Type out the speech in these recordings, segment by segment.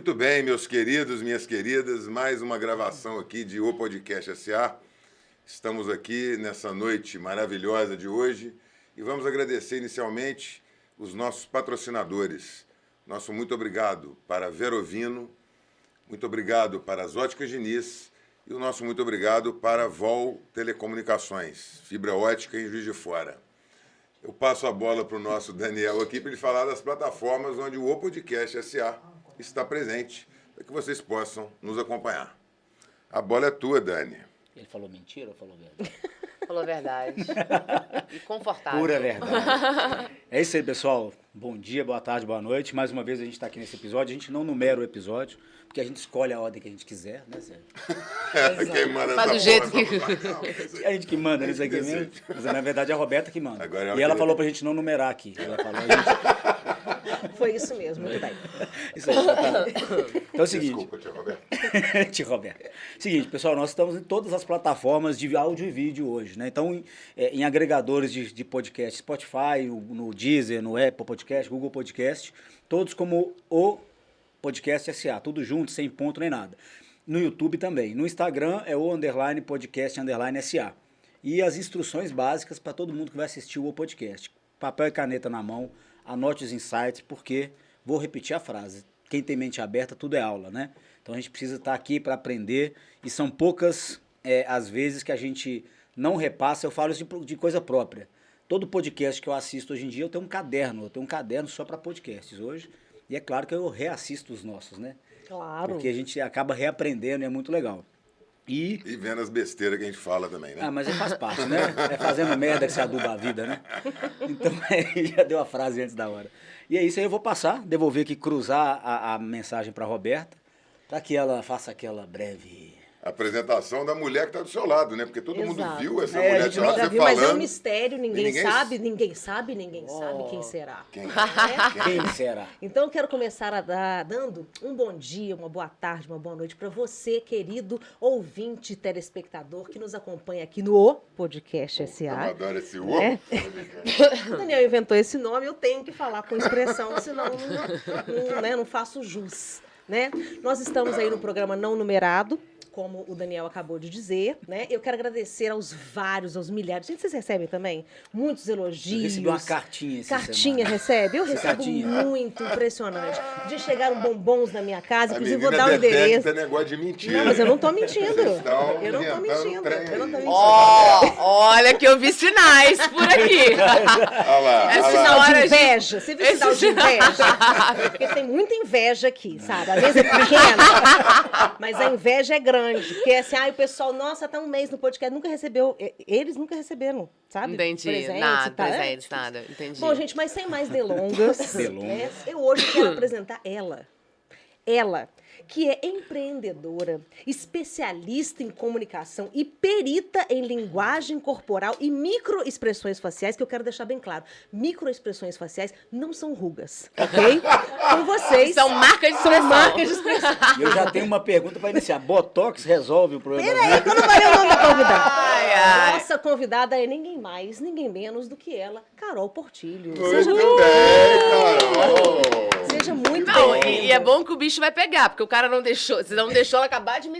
Muito bem, meus queridos, minhas queridas, mais uma gravação aqui de O Podcast S.A. Estamos aqui nessa noite maravilhosa de hoje e vamos agradecer inicialmente os nossos patrocinadores. Nosso muito obrigado para Verovino, muito obrigado para as Óticas Diniz e o nosso muito obrigado para a Vol Telecomunicações, fibra ótica em Juiz de Fora. Eu passo a bola para o nosso Daniel aqui para ele falar das plataformas onde o O Podcast S.A. está presente, para que vocês possam nos acompanhar. A bola é tua, Dani. Ele falou mentira ou falou verdade? Falou verdade. E confortável. Pura verdade. É isso aí, pessoal. Bom dia, boa tarde, boa noite. Mais uma vez a gente está aqui nesse episódio. A gente não numera o episódio, porque a gente escolhe a ordem que a gente quiser, né, Sérgio? Quem manda Faz essa do jeito porra, que... É a gente que manda nisso aqui mesmo. Mas na verdade é a Roberta que manda. Agora E ela falou pra gente não numerar aqui. Ela falou, Foi isso mesmo, muito bem. Isso aí, tá. Então é o seguinte. Desculpa, tia Roberto. Tio Roberto. Seguinte, pessoal, nós estamos em todas as plataformas de áudio e vídeo hoje, né? Então, em agregadores de podcast, Spotify, no Deezer, no Apple Podcast, Google Podcast, todos como o Podcast SA, tudo junto, sem ponto nem nada. No YouTube também. No Instagram é o _podcast_SA. E as instruções básicas para todo mundo que vai assistir o podcast. Papel e caneta na mão, anote os insights, porque, vou repetir a frase, quem tem mente aberta, tudo é aula, né? Então a gente precisa estar aqui para aprender e são poucas as vezes que a gente não repassa, eu falo isso de coisa própria. Todo podcast que eu assisto hoje em dia, eu tenho um caderno só para podcasts hoje, e é claro que eu reassisto os nossos, né? Claro. Porque a gente acaba reaprendendo e é muito legal. E vendo as besteiras que a gente fala também, né? Ah, mas faz parte, né? É fazendo merda que se aduba a vida, né? Então, já deu a frase antes da hora. E é isso aí, eu vou passar, devolver aqui, cruzar a mensagem para a Roberta, para que ela faça aquela breve... Apresentação da mulher que está do seu lado, né? Porque todo mundo Exato. viu essa A mulher gente do seu lado, Já você viu, mas é um falando. mistério, ninguém Ninguém sabe quem será. Quem? Quem será? Então eu quero começar dando um bom dia, uma boa tarde, uma boa noite para você, querido ouvinte, telespectador que nos acompanha aqui no O Podcast Eu SA. adoro esse o. É. O Daniel inventou esse nome, eu tenho que falar com expressão, senão não faço jus. Né? Nós estamos aí no programa não numerado, como o Daniel acabou de dizer, né? Eu quero agradecer aos milhares. Gente, vocês recebem também? Muitos elogios. Eu recebi uma cartinha essa Cartinha semana. recebe? Eu recebo Cartinha. muito, impressionante. De chegaram bombons na minha casa, A inclusive vou menina dar o detecta endereço. negócio de mentira. Não, mas eu não tô mentindo. Vocês estão Eu não tô inventando mentindo. trem Eu não tô aí. mentindo. Olha que eu vi sinais por aqui. Olha lá, É olha Sinal lá. de inveja. Você viu sinal de inveja? Porque tem muita inveja aqui, sabe? Às vezes é pequena, mas a inveja é grande. Porque assim, o pessoal, nossa, tá um mês no podcast, nunca recebeu. Eles nunca receberam, sabe? Entendi. Presente, Nada, tá? presente, nada. Entendi. Bom, gente, mas sem mais delongas, eu hoje quero apresentar ela. Ela, que é empreendedora, especialista em comunicação e perita em linguagem corporal e microexpressões faciais, que eu quero deixar bem claro. Microexpressões faciais não são rugas, ok? Com vocês. São marcas de São expressão. marcas de expressão. E eu já tenho uma pergunta para iniciar. Botox resolve o problema? Peraí, que eu não falei o nome da convidada. Ai, ai. Nossa convidada é ninguém mais, ninguém menos do que ela, Carol Portilho. Muito bem, Carol. Seja muito Não, bem-vinda. e é bom que o bicho vai pegar, porque o cara não deixou. Você não deixou ela acabar de me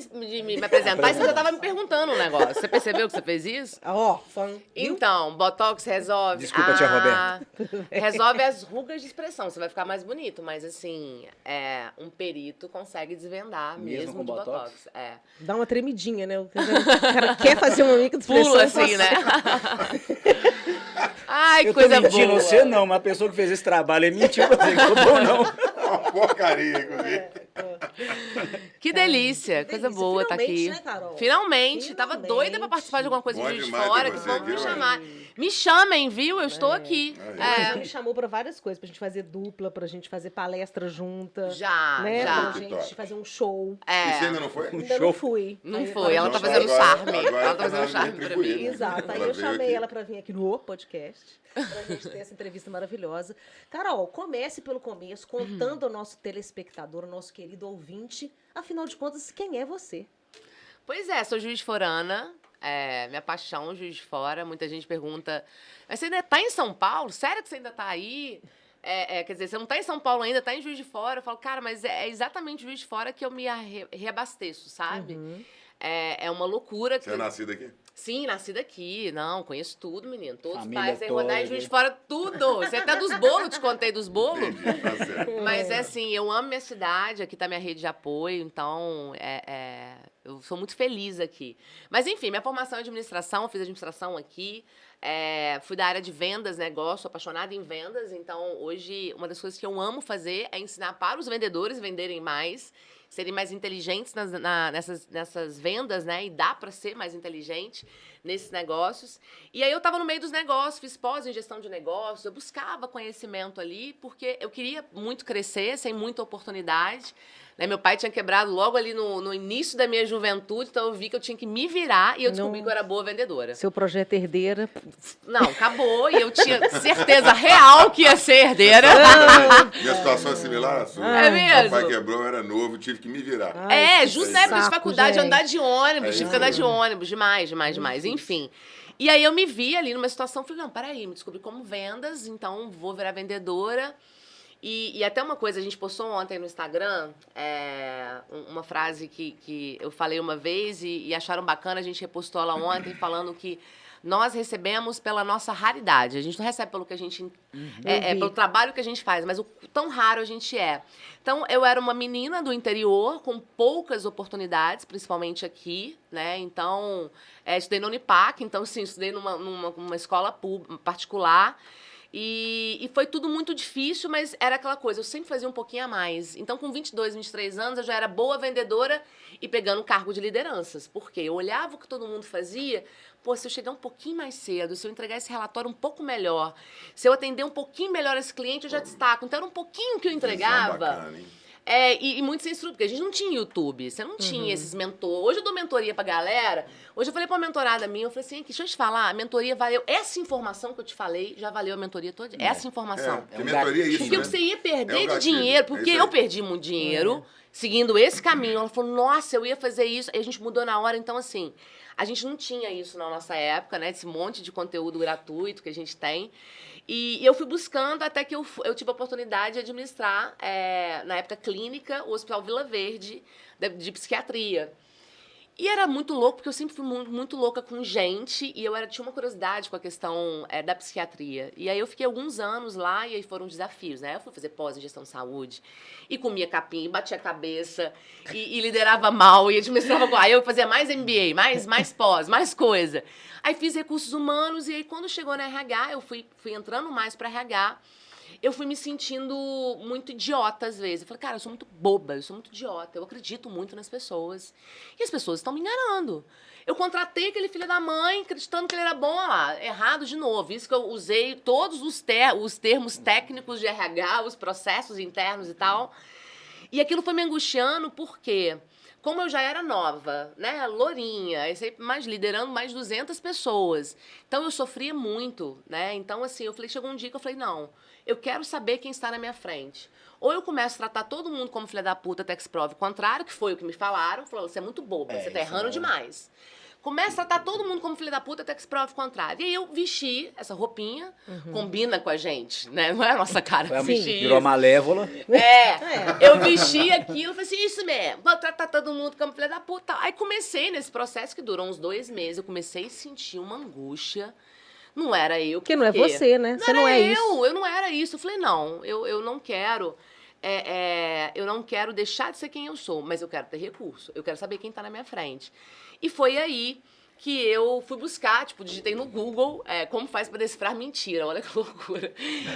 apresentar e você já tava me perguntando um negócio. Você percebeu que você fez isso? Ó, fã. Então, Botox resolve. Desculpa, tia Roberta. Resolve as rugas de expressão. Você vai ficar mais bonito, mas assim, um perito consegue desvendar Mesmo mesmo com de Botox? Botox. É. Dá uma tremidinha, né? O cara quer fazer uma mica de expressão. Pula assim, né? Ai, Eu tô coisa mentindo, boa. você não, mas a pessoa que fez esse trabalho é mentira, não ficou bom não. Uma porcaria, inclusive. Que delícia, coisa delícia. boa tá aqui. Finalmente, né, Carol? Finalmente, tava Finalmente. doida pra participar de alguma coisa Bom de Juiz de demais Fora, ter que você, vão me viu? chamar. Me chamem, viu? Eu estou aqui. Já É. me chamou pra várias coisas, pra gente fazer dupla, pra gente fazer palestra junta. Já, né? já. Pra gente fazer um show. E você É. ainda não foi? Ainda não fui. Não Aí, foi, ela tá Então, fazendo agora- charme. agora Ela tá tá fazendo na charme pra retribuída. mim. Exato. Aí Ela eu veio chamei aqui. ela pra vir aqui no podcast, pra gente ter essa entrevista maravilhosa. Carol, comece pelo começo, contando ao nosso telespectador, ao nosso querido ouvinte, afinal de contas, quem é você? Pois é, sou Juiz de Forana. Minha paixão, Juiz de Fora. Muita gente pergunta, mas você ainda tá em São Paulo? Sério que você ainda tá aí? quer dizer, você não tá em São Paulo ainda, tá em Juiz de Fora. Eu falo, cara, mas é exatamente Juiz de Fora que eu me reabasteço, sabe? É uma loucura. Você é nascida aqui? Sim, nascida aqui. Não, conheço tudo, menino. Todos Família os pais em rodar em toda. Juiz de Fora, tudo. Você até dos bolos, te contei dos bolos. Entendi, tá certo. Mas é assim, eu amo minha cidade, aqui tá minha rede de apoio, então eu sou muito feliz aqui. Mas enfim, minha formação é administração, eu fiz administração aqui, fui da área de vendas, negócio, sou apaixonada em vendas, então hoje uma das coisas que eu amo fazer é ensinar para os vendedores venderem mais, serem mais inteligentes nessas vendas, né? E dá para ser mais inteligente nesses negócios. E aí eu estava no meio dos negócios, fiz pós em gestão de negócios, eu buscava conhecimento ali, porque eu queria muito crescer, sem muita oportunidade. Né? Meu pai tinha quebrado logo ali no início da minha juventude, então eu vi que eu tinha que me virar e eu descobri que eu era boa vendedora. Seu projeto herdeira. Não, acabou e eu tinha certeza real que ia ser herdeira. Minha situação é similar à sua. É mesmo? Meu pai quebrou, eu era novo, tive que me virar. Ai, Justo que na época de saco, faculdade, gente. andar de ônibus, tive isso que andar aí. de ônibus, demais, enfim. E aí eu me vi ali numa situação, falei, não, peraí, me descobri como vendas, então vou virar vendedora. E até uma coisa, a gente postou ontem no Instagram, uma frase que eu falei uma vez e acharam bacana, a gente repostou ela ontem falando que nós recebemos pela nossa raridade. A gente não recebe pelo que a gente... pelo trabalho que a gente faz, mas o tão raro a gente é. Então, eu era uma menina do interior, com poucas oportunidades, principalmente aqui, né? Então, estudei na Unipac, então, sim, estudei numa escola particular. E foi tudo muito difícil, mas era aquela coisa, eu sempre fazia um pouquinho a mais. Então, com 22, 23 anos, eu já era boa vendedora e pegando cargo de lideranças. Por quê? Eu olhava o que todo mundo fazia, pô, se eu chegar um pouquinho mais cedo, se eu entregar esse relatório um pouco melhor, se eu atender um pouquinho melhor esse cliente, eu já destaco. Então, era um pouquinho que eu entregava. Bacana, hein? E muito sem estrutura, porque a gente não tinha YouTube, você não tinha esses mentores. Hoje eu dou mentoria pra galera. Hoje eu falei pra uma mentorada minha, eu falei assim, deixa eu te falar, a mentoria valeu. Essa informação que eu te falei já valeu a mentoria toda. Essa informação. Porque mentoria é isso, Porque né? você ia É perder o de gatilho, dinheiro, é porque isso eu aí. perdi muito dinheiro seguindo esse caminho. Ela falou, nossa, eu ia fazer isso. Aí a gente mudou na hora, então assim, a gente não tinha isso na nossa época, né? Esse monte de conteúdo gratuito que a gente tem. E eu fui buscando até que eu tive a oportunidade de administrar, na época clínica, o Hospital Vila Verde, de psiquiatria. E era muito louco, porque eu sempre fui muito louca com gente, e eu tinha uma curiosidade com a questão da psiquiatria. E aí eu fiquei alguns anos lá, e aí foram desafios, né? Eu fui fazer pós em gestão de saúde, e comia capim, e batia a cabeça, e liderava mal, e administrava... Aí eu fazia mais MBA, mais pós, mais coisa. Aí fiz recursos humanos, e aí quando chegou na RH, eu fui entrando mais para RH, eu fui me sentindo muito idiota às vezes. Eu falei, cara, eu sou muito boba, eu sou muito idiota, eu acredito muito nas pessoas. E as pessoas estão me enganando. Eu contratei aquele filho da mãe, acreditando que ele era bom, olha lá, errado de novo. Isso que eu usei todos os termos técnicos de RH, os processos internos e tal. E aquilo foi me angustiando, porque como eu já era nova, né, lourinha, liderando mais 200 pessoas. Então, eu sofria muito, né? Então, assim, chegou um dia que eu falei, não, eu quero saber quem está na minha frente. Ou eu começo a tratar todo mundo como filha da puta, até que se prove o contrário, que foi o que me falaram, falou, você é muito boba, você tá errando demais. Começa a tratar todo mundo como filha da puta até que se prove o contrário. E aí eu vesti essa roupinha, combina com a gente, né? Não é a nossa cara que vestir Virou isso. malévola. Eu vesti aquilo, falei assim, isso mesmo, vou tratar todo mundo como filha da puta. Aí comecei nesse processo que durou uns 2 meses, eu comecei a sentir uma angústia. Não era eu. Porque não é você, né? Você não é isso. Eu não era isso. Eu falei, não, eu não quero... eu não quero deixar de ser quem eu sou, mas eu quero ter recurso. Eu quero saber quem está na minha frente. E foi aí que eu fui buscar, digitei no Google como faz para decifrar mentira. Olha que loucura.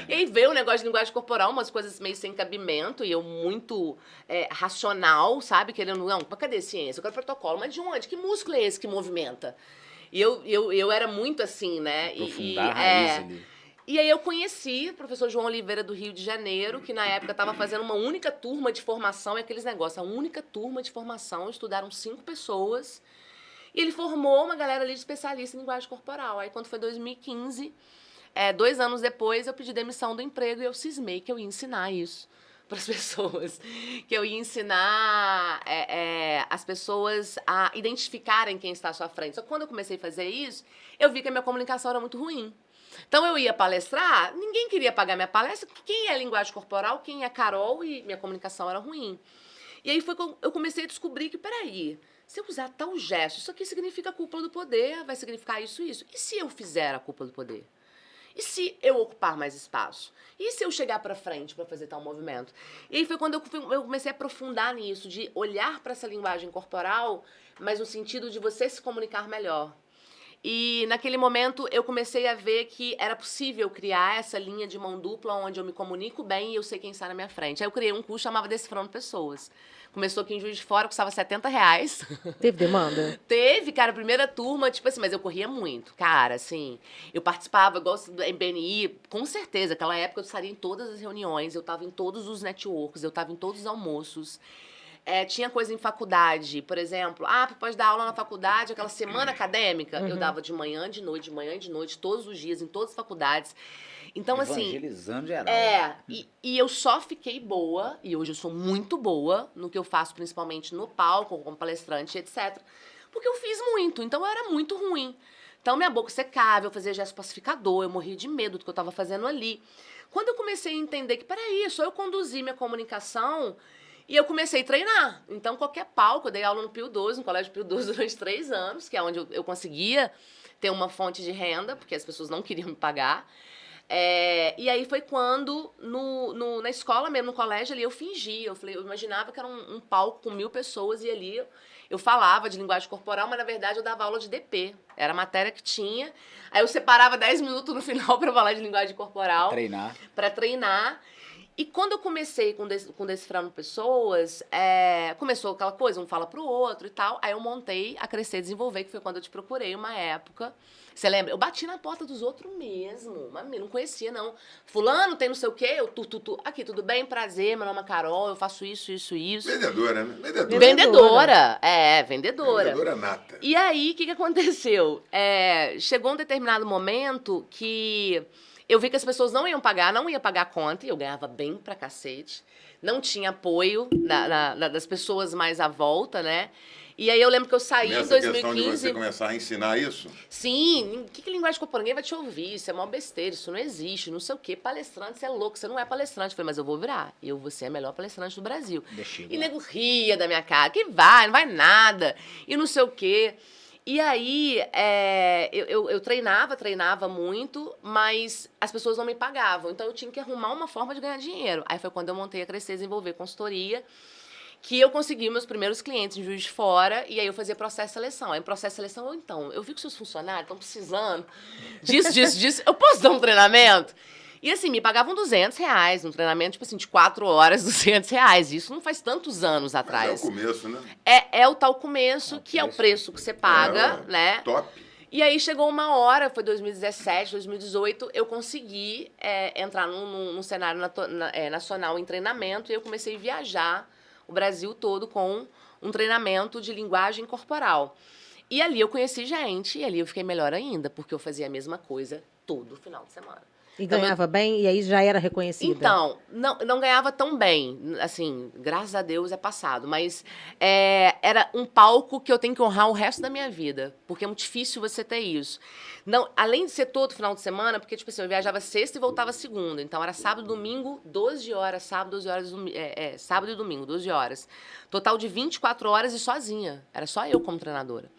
E aí veio o negócio de linguagem corporal, umas coisas meio sem cabimento, e eu muito racional, sabe? Querendo, não, mas cadê a ciência? Eu quero protocolo. Mas de onde? Que músculo é esse que movimenta? E eu era muito assim, né? Aprofundar a raiz ali. E aí eu conheci o professor João Oliveira do Rio de Janeiro, que na época estava fazendo uma única turma de formação, e aqueles negócios, a única turma de formação, estudaram 5 pessoas, e ele formou uma galera ali de especialista em linguagem corporal. Aí quando foi 2015, 2 anos depois, eu pedi demissão do emprego e eu cismei que eu ia ensinar isso para as pessoas, que eu ia ensinar as pessoas a identificarem quem está à sua frente. Só que quando eu comecei a fazer isso, eu vi que a minha comunicação era muito ruim. Então eu ia palestrar, ninguém queria pagar minha palestra, porque quem é linguagem corporal, quem é Carol, e minha comunicação era ruim. E aí foi que eu comecei a descobrir que, peraí, se eu usar tal gesto, isso aqui significa cúpula do poder, vai significar isso. E se eu fizer a cúpula do poder? E se eu ocupar mais espaço? E se eu chegar para frente para fazer tal movimento? E aí foi quando eu comecei a aprofundar nisso, de olhar para essa linguagem corporal, mas no sentido de você se comunicar melhor. E naquele momento eu comecei a ver que era possível criar essa linha de mão dupla onde eu me comunico bem e eu sei quem está na minha frente. Aí eu criei um curso chamado Decifrando Pessoas. Começou aqui em Juiz de Fora, custava R$70. Teve demanda? Teve, cara, a primeira turma, tipo assim, mas eu corria muito. Cara, assim, eu participava, igual do MBNI, com certeza. Naquela época eu estaria em todas as reuniões, eu estava em todos os networks, eu estava em todos os almoços. Tinha coisa em faculdade, por exemplo, pode dar aula na faculdade, aquela semana acadêmica, eu dava de manhã, de noite, todos os dias, em todas as faculdades. Então, evangelizando geral. E eu só fiquei boa, e hoje eu sou muito boa no que eu faço, principalmente no palco, como palestrante, etc. Porque eu fiz muito, então eu era muito ruim. Então, minha boca secava, eu fazia gesto pacificador, eu morria de medo do que eu estava fazendo ali. Quando eu comecei a entender que, peraí, só eu conduzir minha comunicação... E eu comecei a treinar. Então, qualquer palco, eu dei aula no Pio 12, no Colégio Pio 12 durante 3 anos, que é onde eu conseguia ter uma fonte de renda, porque as pessoas não queriam me pagar. E aí foi quando, na escola mesmo, no colégio ali, eu fingia. Eu imaginava que era um palco com 1000 pessoas e ali eu falava de linguagem corporal, mas na verdade eu dava aula de DP. Era a matéria que tinha. Aí eu separava 10 minutos no final para falar de linguagem corporal. Para treinar. E quando eu comecei com Decifrando Pessoas, começou aquela coisa, um fala pro outro e tal. Aí eu montei a Crescer e Desenvolver, que foi quando eu te procurei uma época. Você lembra? Eu bati na porta dos outros mesmo. Mas não conhecia, não. Fulano, tem não sei o quê, eu Aqui, tudo bem? Prazer, meu nome é Carol, eu faço isso. Vendedora, né? Vendedora. Vendedora. Vendedora nata. E aí, o que aconteceu? Chegou um determinado momento que... Eu vi que as pessoas não iam pagar a conta, e eu ganhava bem pra cacete. Não tinha apoio das pessoas mais à volta, né? E aí eu lembro que eu saí em 2015... questão de você começar a ensinar isso? Sim. O que linguagem corporal? Ninguém vai te ouvir, isso é mó besteira, isso não existe, não sei o quê. Palestrante, você é louco, você não é palestrante. Eu falei, mas eu vou virar. Eu vou ser a melhor palestrante do Brasil. E nego ria da minha cara, que não vai nada. E não sei o quê. E aí, eu treinava muito, mas as pessoas não me pagavam. Então, eu tinha que arrumar uma forma de ganhar dinheiro. Aí foi quando eu montei a Crescer e Desenvolver Consultoria, que eu consegui meus primeiros clientes em Juiz de Fora, e aí eu fazia processo de seleção. Aí, em processo de seleção, eu vi que seus funcionários estão precisando disso. Eu posso dar um treinamento? E assim, me pagavam R$200 num treinamento, tipo assim, de 4 horas, R$200. Isso não faz tantos anos atrás. Mas é o começo, né? É o tal começo, que é o preço que você paga, né? Top. E aí chegou uma hora, foi 2017, 2018, eu consegui entrar num cenário nacional em treinamento, e eu comecei a viajar o Brasil todo com um treinamento de linguagem corporal. E ali eu conheci gente, e ali eu fiquei melhor ainda, porque eu fazia a mesma coisa todo final de semana. E ganhava bem? E aí já era reconhecida? Então, não ganhava tão bem. Assim, graças a Deus é passado. Mas era um palco que eu tenho que honrar o resto da minha vida. Porque é muito difícil você ter isso. Não, além de ser todo final de semana, porque, tipo assim, eu viajava sexta e voltava segunda. Então, era sábado, domingo, 12 horas. Sábado, 12 horas. Sábado e domingo, 12 horas. Total de 24 horas e sozinha. Era só eu como treinadora.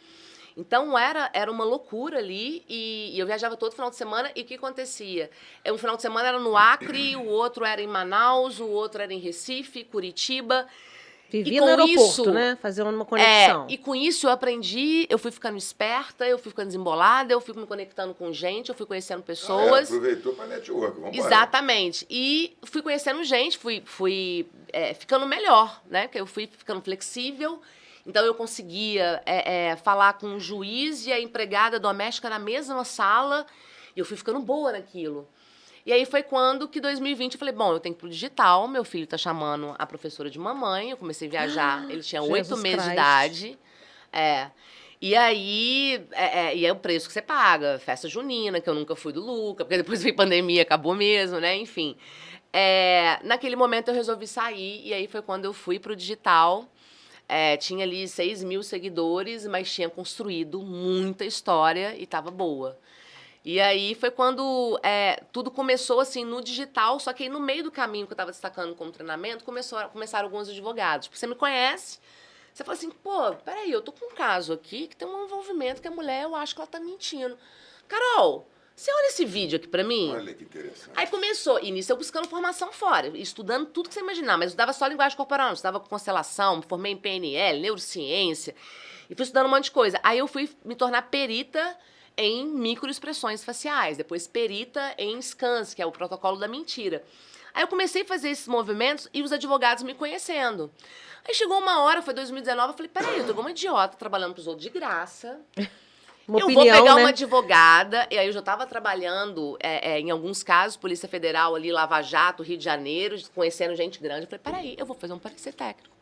Então, era uma loucura ali, e eu viajava todo final de semana, e o que acontecia? Um final de semana era no Acre, o outro era em Manaus, o outro era em Recife, Curitiba. Vivia no aeroporto, né? Fazendo uma conexão. E com isso eu aprendi, eu fui ficando esperta, eu fui ficando desembolada, eu fui me conectando com gente, eu fui conhecendo pessoas. Aproveitou para network, vamos Exatamente. E fui conhecendo gente, fui ficando melhor, né? Porque eu fui ficando flexível. Então, eu conseguia falar com um juiz e a empregada doméstica na mesma sala, e eu fui ficando boa naquilo. E aí foi quando que 2020 eu falei, bom, eu tenho que ir pro digital, meu filho tá chamando a professora de mamãe, eu comecei a viajar, ele tinha 8 meses de idade. E aí é o preço que você paga, festa junina, que eu nunca fui do Luca, porque depois veio pandemia, acabou mesmo, né, enfim. Naquele momento eu resolvi sair, e aí foi quando eu fui pro digital. Tinha ali 6.000 seguidores, mas tinha construído muita história e estava boa. E aí foi quando tudo começou assim no digital, só que aí no meio do caminho que eu estava destacando como treinamento, começaram alguns advogados. Tipo, você me conhece, você fala assim, pô, peraí, eu tô com um caso aqui que tem um envolvimento que a mulher, eu acho que ela tá mentindo. Carol, você olha esse vídeo aqui pra mim? Olha que interessante. Aí começou, início eu buscando formação fora, estudando tudo que você imaginar, mas eu estudava só linguagem corporal, eu estudava constelação, me formei em PNL, neurociência, e fui estudando um monte de coisa. Aí eu fui me tornar perita em microexpressões faciais, depois perita em scans, que é o protocolo da mentira. Aí eu comecei a fazer esses movimentos e os advogados me conhecendo. Aí chegou uma hora, foi 2019, eu falei, peraí, eu tô igual uma idiota trabalhando pros outros de graça. Vou pegar uma advogada, e aí eu já estava trabalhando, em alguns casos, Polícia Federal ali, Lava Jato, Rio de Janeiro, conhecendo gente grande. Eu falei, peraí, eu vou fazer um parecer técnico.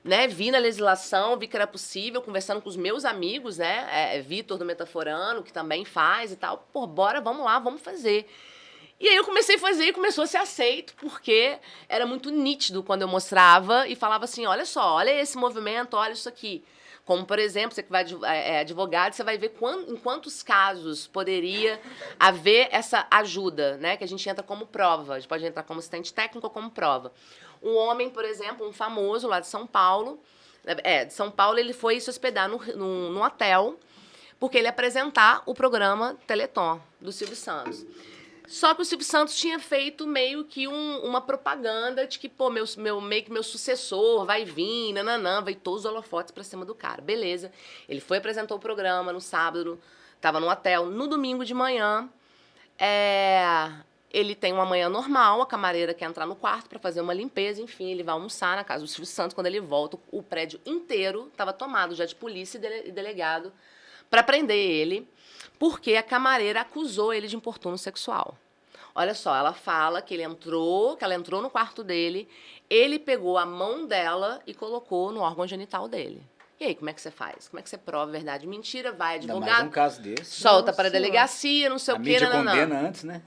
Né? Vi na legislação, vi que era possível, conversando com os meus amigos, né? Vitor do Metaforano, que também faz e tal. Pô, bora, vamos lá, vamos fazer. E aí eu comecei a fazer e começou a ser aceito, porque era muito nítido quando eu mostrava e falava assim, olha só, olha esse movimento, olha isso aqui. Como, por exemplo, você que vai advogado, você vai ver em quantos casos poderia haver essa ajuda, né? Que a gente entra como prova. A gente pode entrar como assistente técnico ou como prova. Um homem, por exemplo, um famoso lá de São Paulo, ele foi se hospedar num hotel, porque ele ia apresentar o programa Teleton, do Silvio Santos. Só que o Silvio Santos tinha feito meio que uma propaganda de que, pô, meio que meu sucessor vai vir, nananã, veio todos os holofotes pra cima do cara. Beleza. Ele foi, apresentou o programa no sábado, tava no hotel. No domingo de manhã, ele tem uma manhã normal, a camareira quer entrar no quarto pra fazer uma limpeza, enfim, ele vai almoçar na casa do Silvio Santos. Quando ele volta, o prédio inteiro tava tomado já de polícia e delegado pra prender ele, porque a camareira acusou ele de importuno sexual. Olha só, ela fala que ela entrou no quarto dele, ele pegou a mão dela e colocou no órgão genital dele. E aí, como é que você faz? Como é que você prova a verdade? Mentira, vai, advogado. Ainda mais um caso desse. Solta para a delegacia, não sei o quê, não. A mídia condena antes, né?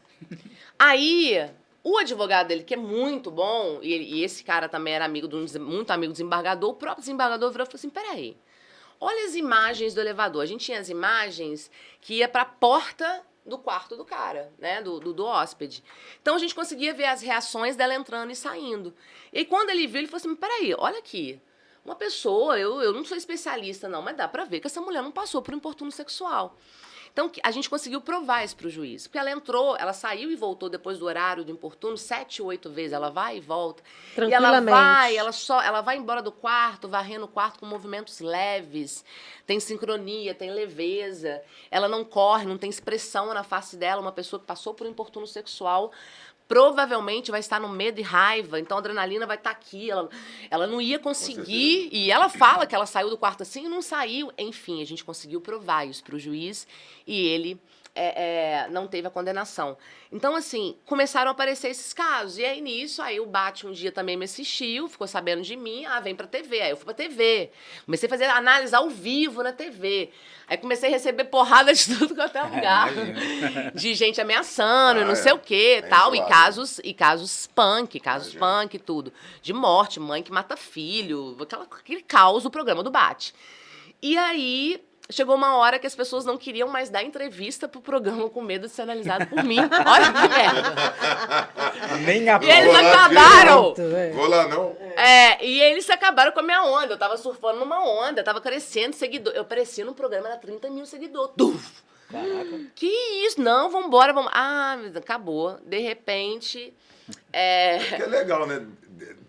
Aí, o advogado dele, que é muito bom, e esse cara também era muito amigo do desembargador, o próprio desembargador virou e falou assim, peraí, olha as imagens do elevador. A gente tinha as imagens que ia para a porta do quarto do cara, né, do hóspede. Então, a gente conseguia ver as reações dela entrando e saindo. E aí, quando ele viu, ele falou assim, peraí, olha aqui, uma pessoa, eu não sou especialista não, mas dá pra ver que essa mulher não passou por um importuno sexual. Então, a gente conseguiu provar isso pro juiz. Porque ela saiu e voltou depois do horário do importuno 7 ou 8 vezes. Ela vai e volta. Tranquilamente. E ela vai embora do quarto, varrendo o quarto com movimentos leves. Tem sincronia, tem leveza. Ela não corre, não tem expressão na face dela. Uma pessoa que passou por um importuno sexual provavelmente vai estar no medo e raiva, então a adrenalina vai estar aqui, ela não ia conseguir, e ela fala que ela saiu do quarto assim e não saiu. Enfim, a gente conseguiu provar isso para o juiz e ele não teve a condenação. Então, assim, começaram a aparecer esses casos, e aí nisso, aí o Bate um dia também me assistiu, ficou sabendo de mim, vem pra TV, aí eu fui pra TV, comecei a fazer análise ao vivo na TV, aí comecei a receber porrada de tudo quanto é lugar, de gente ameaçando, não sei o que, tal, e casos punk, e tudo, de morte, mãe que mata filho, aquele caos do programa do Bate. E aí chegou uma hora que as pessoas não queriam mais dar entrevista pro programa com medo de ser analisado por mim. Olha que merda. Nem a E eles acabaram. Vou lá, não. E eles acabaram com a minha onda. Eu tava surfando numa onda, tava crescendo seguidor. Eu aparecia num programa, era 30 mil seguidores. Tuf! Caraca. Que isso? Não, vambora, vamos. acabou. De repente. Que é legal, né?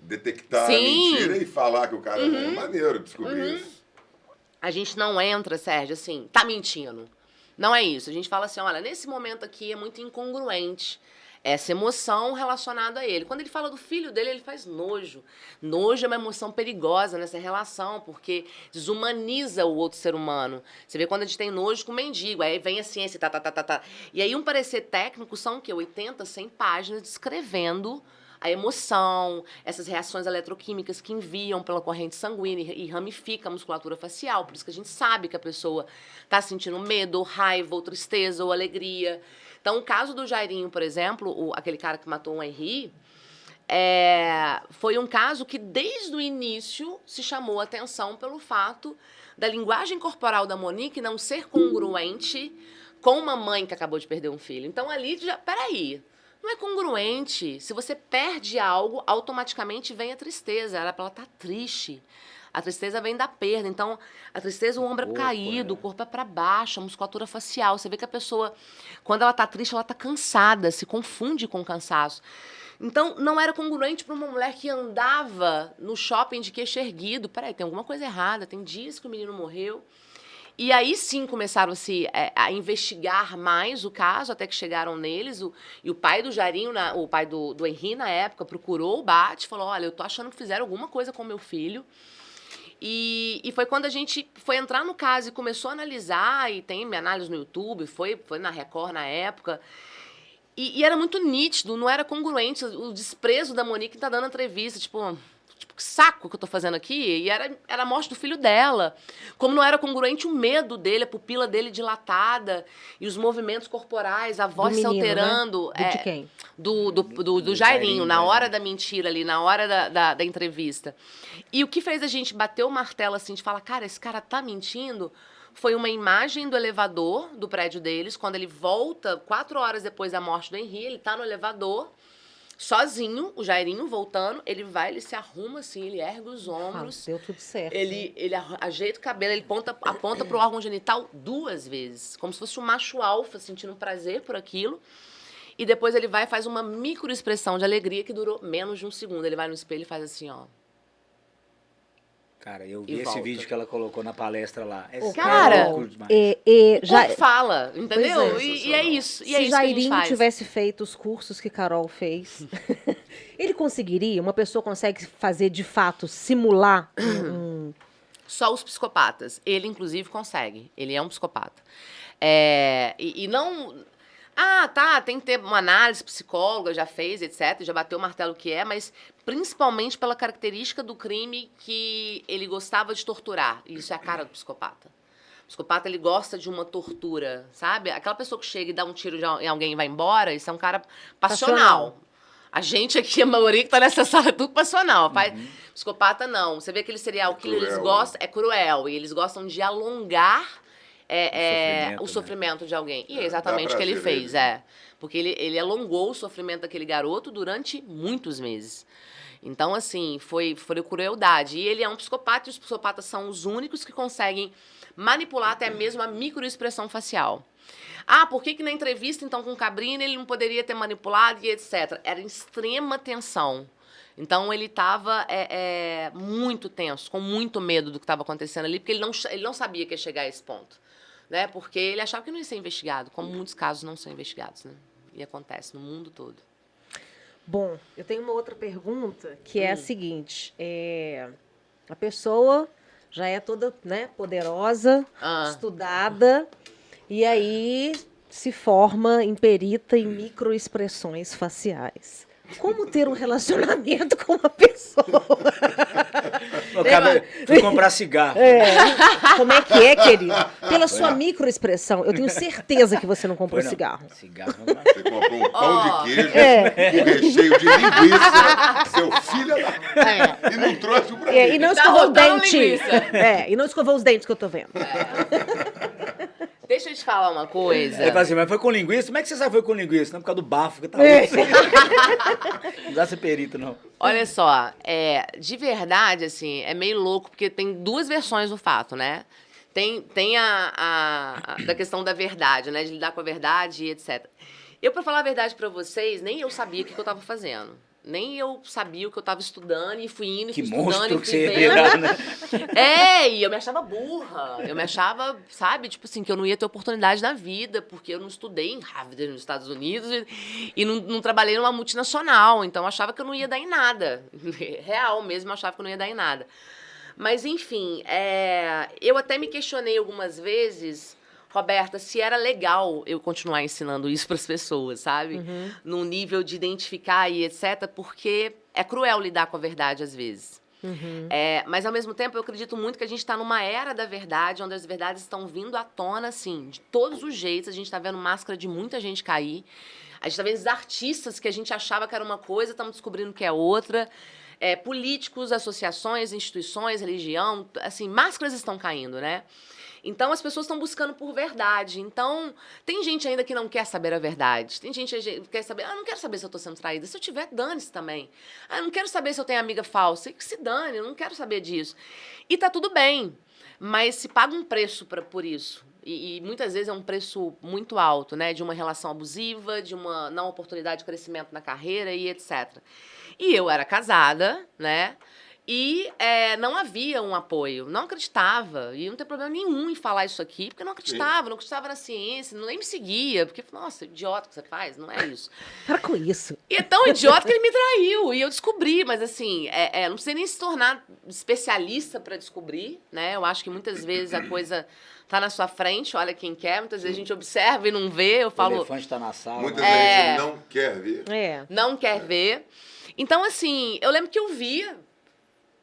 Detectar a mentira e falar que o cara é maneiro descobrir isso. A gente não entra, Sérgio, assim, tá mentindo. Não é isso. A gente fala assim, olha, nesse momento aqui é muito incongruente essa emoção relacionada a ele. Quando ele fala do filho dele, ele faz nojo. Nojo é uma emoção perigosa nessa relação, porque desumaniza o outro ser humano. Você vê quando a gente tem nojo com o mendigo, aí vem a ciência, tá. E aí um parecer técnico são o quê? 80, 100 páginas descrevendo a emoção, essas reações eletroquímicas que enviam pela corrente sanguínea e ramifica a musculatura facial. Por isso que a gente sabe que a pessoa está sentindo medo, ou raiva, ou tristeza, ou alegria. Então, o caso do Jairinho, por exemplo, aquele cara que matou o Henri, foi um caso que, desde o início, se chamou a atenção pelo fato da linguagem corporal da Monique não ser congruente com uma mãe que acabou de perder um filho. Então ali, peraí, não é congruente. Se você perde algo, automaticamente vem a tristeza. Ela tá triste. A tristeza vem da perda. Então, a tristeza, o ombro é caído, o corpo é para baixo, a musculatura facial. Você vê que a pessoa, quando ela tá triste, ela tá cansada, se confunde com o cansaço. Então, não era congruente para uma mulher que andava no shopping de queixo erguido. Peraí, tem alguma coisa errada, tem dias que o menino morreu. E aí sim começaram-se a investigar mais o caso, até que chegaram neles. E o pai do Jairinho, o pai do Henri, na época, procurou o BAT e falou, olha, eu tô achando que fizeram alguma coisa com meu filho. E foi quando a gente foi entrar no caso e começou a analisar, e tem minha análise no YouTube, foi na Record na época. E era muito nítido, não era congruente o desprezo da Monique tá dando entrevista, tipo, que saco que eu tô fazendo aqui? E era a morte do filho dela. Como não era congruente o medo dele, a pupila dele dilatada, e os movimentos corporais, a voz se alterando. Né? De quem? Do Jairinho, na hora da mentira ali, na hora da entrevista. E o que fez a gente bater o martelo assim, de falar, cara, esse cara tá mentindo, foi uma imagem do elevador do prédio deles, quando ele volta 4 horas depois da morte do Henri, ele tá no elevador, sozinho, o Jairinho voltando, ele se arruma assim, ele ergue os ombros. Deu tudo certo. Ele ajeita o cabelo, ele aponta pro órgão genital 2 vezes, como se fosse um macho alfa, sentindo prazer por aquilo. E depois ele vai e faz uma microexpressão de alegria que durou menos de 1 segundo. Ele vai no espelho e faz assim, ó. Cara, eu vi esse vídeo que ela colocou na palestra lá. Cara, já fala, entendeu? E é isso. E é isso que a gente faz. Se Jairinho tivesse feito os cursos que Carol fez, ele conseguiria? Uma pessoa consegue fazer, de fato, simular Só os psicopatas. Ele, inclusive, consegue. Ele é um psicopata. E não... Ah, tá, tem que ter uma análise, psicóloga já fez, etc, já bateu o martelo que é, mas principalmente pela característica do crime que ele gostava de torturar. Isso é a cara do psicopata. O psicopata, ele gosta de uma tortura, sabe? Aquela pessoa que chega e dá um tiro em alguém e vai embora, isso é um cara passional. A gente aqui, a maioria que tá nessa sala, é tudo passional. Psicopata, não. Você vê aquele serial killer, eles gostam... É cruel. E eles gostam de alongar o sofrimento de alguém. E é exatamente o que ele fez, Porque ele alongou o sofrimento daquele garoto durante muitos meses. Então, assim, foi crueldade. E ele é um psicopata, e os psicopatas são os únicos que conseguem manipular até mesmo a microexpressão facial. Ah, por que na entrevista, então, com o Cabrini, ele não poderia ter manipulado e etc? Era em extrema tensão. Então, ele estava muito tenso, com muito medo do que estava acontecendo ali, porque ele não sabia que ia chegar a esse ponto. Né? Porque ele achava que não ia ser investigado, como muitos casos não são investigados, né? E acontece no mundo todo. Bom, eu tenho uma outra pergunta, que é a seguinte. A pessoa já é toda, né, poderosa, estudada, e aí se forma em perita em microexpressões faciais. Como ter um relacionamento com uma pessoa? Fui comprar cigarro. Como é que é, querido? Pela sua microexpressão, eu tenho certeza que você não comprou cigarro. Cigarro. Você comprou um pão de queijo com recheio de linguiça, seu filho, e não trouxe o pra mim. E não escovou o dente. E não escovou os dentes que eu tô vendo. Deixa eu te falar uma coisa. Ele fala assim, mas foi com linguiça? Como é que você sabe que foi com linguiça? Não, por causa do bafo que tá Não dá ser perito, não. Olha só, de verdade, assim, é meio louco, porque tem 2 versões do fato, né? Tem a da questão da verdade, né? De lidar com a verdade e etc. Eu, pra falar a verdade pra vocês, nem eu sabia o que eu tava fazendo. Nem eu sabia o que eu tava estudando, e fui indo, e fui estudando, e fui vendo. Virar, né? E eu me achava burra. Eu me achava, sabe, tipo assim, que eu não ia ter oportunidade na vida, porque eu não estudei em Harvard, nos Estados Unidos, e não trabalhei numa multinacional. Então, eu achava que eu não ia dar em nada. Real mesmo, eu achava que eu não ia dar em nada. Mas, enfim, eu até me questionei algumas vezes, Roberta, se era legal eu continuar ensinando isso para as pessoas, sabe? Num nível de identificar e etc., porque é cruel lidar com a verdade às vezes. Mas, ao mesmo tempo, eu acredito muito que a gente está numa era da verdade, onde as verdades estão vindo à tona, assim, de todos os jeitos. A gente está vendo máscara de muita gente cair. A gente está vendo os artistas que a gente achava que era uma coisa, estamos descobrindo que é outra. políticos, associações, instituições, religião, assim, máscaras estão caindo, né? Então, as pessoas estão buscando por verdade. Então, tem gente ainda que não quer saber a verdade. Tem gente que quer saber, não quero saber se eu estou sendo traída. Se eu tiver, dane-se também. Não quero saber se eu tenho amiga falsa. Que se dane, eu não quero saber disso. E tá tudo bem, mas se paga um preço por isso. E muitas vezes é um preço muito alto, né? De uma relação abusiva, de uma não oportunidade de crescimento na carreira e etc. E eu era casada, né? E não havia um apoio, não acreditava. E não tem problema nenhum em falar isso aqui, porque eu não acreditava na ciência, nem me seguia. Porque, nossa, idiota que você faz, não é isso. Para com isso. E é tão idiota que ele me traiu. E eu descobri, mas assim, não precisa nem se tornar especialista para descobrir, né? Eu acho que muitas vezes a coisa tá na sua frente, olha quem quer. Muitas vezes a gente observa e não vê. Eu falo. O elefante tá na sala. Muita gente não quer ver. Não quer ver. Então, assim, eu lembro que eu via.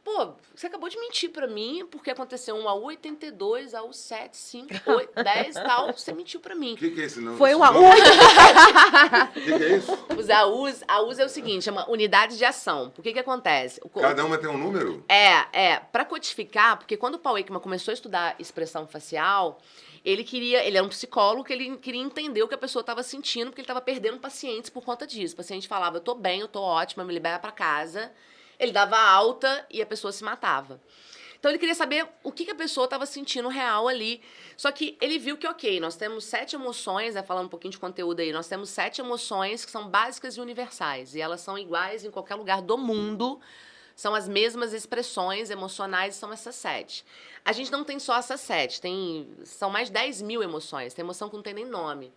Pô, você acabou de mentir pra mim, porque aconteceu um AU 82, AU 7, 5, 8, 10 e tal. Você mentiu pra mim. O que é esse nome? Foi esse o AU. nome? O que é isso? Os AUs é o seguinte, chama unidade de ação. Por que acontece? Cada uma tem um número? Pra codificar, porque quando o Paul Ekman começou a estudar expressão facial, ele era um psicólogo que ele queria entender o que a pessoa estava sentindo, porque ele estava perdendo pacientes por conta disso. O paciente falava, eu tô bem, eu tô ótima, me libera pra casa. Ele dava alta e a pessoa se matava. Então, ele queria saber o que a pessoa estava sentindo real ali. Só que ele viu que, ok, nós temos 7 emoções, falando um pouquinho de conteúdo aí, nós temos 7 emoções que são básicas e universais. E elas são iguais em qualquer lugar do mundo. São as mesmas expressões emocionais, são essas 7. A gente não tem só essas 7, são mais de 10 mil emoções. Tem emoção que não tem nem nome.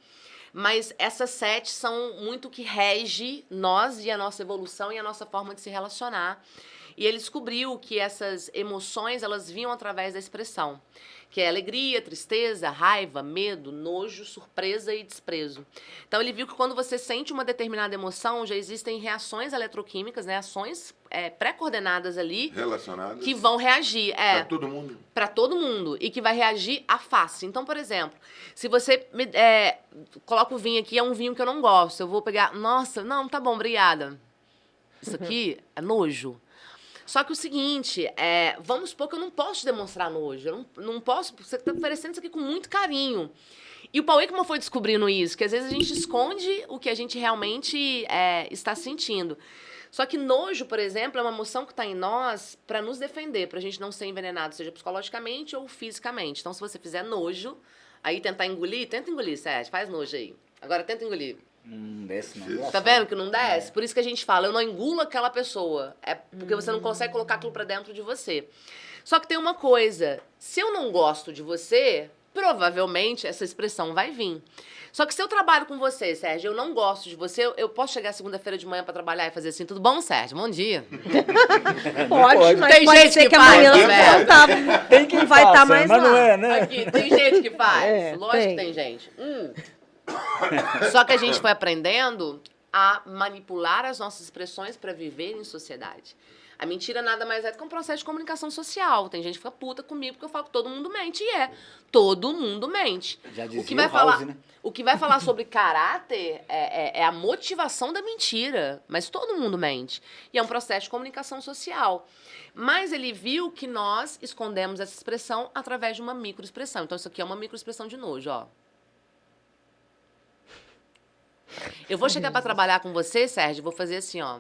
Mas essas 7 são muito que rege nós e a nossa evolução e a nossa forma de se relacionar. E ele descobriu que essas emoções, elas vinham através da expressão, que é alegria, tristeza, raiva, medo, nojo, surpresa e desprezo. Então, ele viu que quando você sente uma determinada emoção, já existem reações eletroquímicas, né, ações pré-coordenadas ali. Relacionadas. Que vão reagir. Pra todo mundo. Pra todo mundo. E que vai reagir à face. Então, por exemplo, se você coloca o vinho aqui, é um vinho que eu não gosto. Eu vou pegar, nossa, não, tá bom, obrigada. Isso aqui é nojo. Só que o seguinte, vamos supor que eu não posso demonstrar nojo. Eu não posso, você está oferecendo isso aqui com muito carinho. E o Paul Ekman foi descobrindo isso, que às vezes a gente esconde o que a gente realmente está sentindo. Só que nojo, por exemplo, é uma emoção que está em nós para nos defender, para a gente não ser envenenado, seja psicologicamente ou fisicamente. Então, se você fizer nojo, aí tentar engolir, tenta engolir, Sérgio, faz nojo aí. Agora tenta engolir. Desce não. Tá vendo que não desce? Por isso que a gente fala, eu não engulo aquela pessoa. É porque você não consegue colocar aquilo pra dentro de você. Só que tem uma coisa, se eu não gosto de você, provavelmente essa expressão vai vir. Só que se eu trabalho com você, Sérgio, eu não gosto de você, eu posso chegar segunda-feira de manhã pra trabalhar e fazer assim, tudo bom, Sérgio? Bom dia. Pode, mas tem pode gente ser que que faz, amanhã né? não tá, Tem quem não vai estar faça, mais mas lá. não é, né? Aqui, tem gente que faz. Lógico tem. que tem gente. Só que a gente foi aprendendo a manipular as nossas expressões para viver em sociedade. A mentira nada mais é do que um processo de comunicação social. Tem gente que fica puta comigo porque eu falo que todo mundo mente. E todo mundo mente. Já dizia O que vai o House, falar, né? o que vai falar sobre caráter é a motivação da mentira. Mas todo mundo mente. E é um processo de comunicação social. Mas ele viu que nós escondemos essa expressão através de uma microexpressão. Então, isso aqui é uma microexpressão de nojo, ó. Eu vou chegar pra trabalhar com você, Sérgio, vou fazer assim, ó.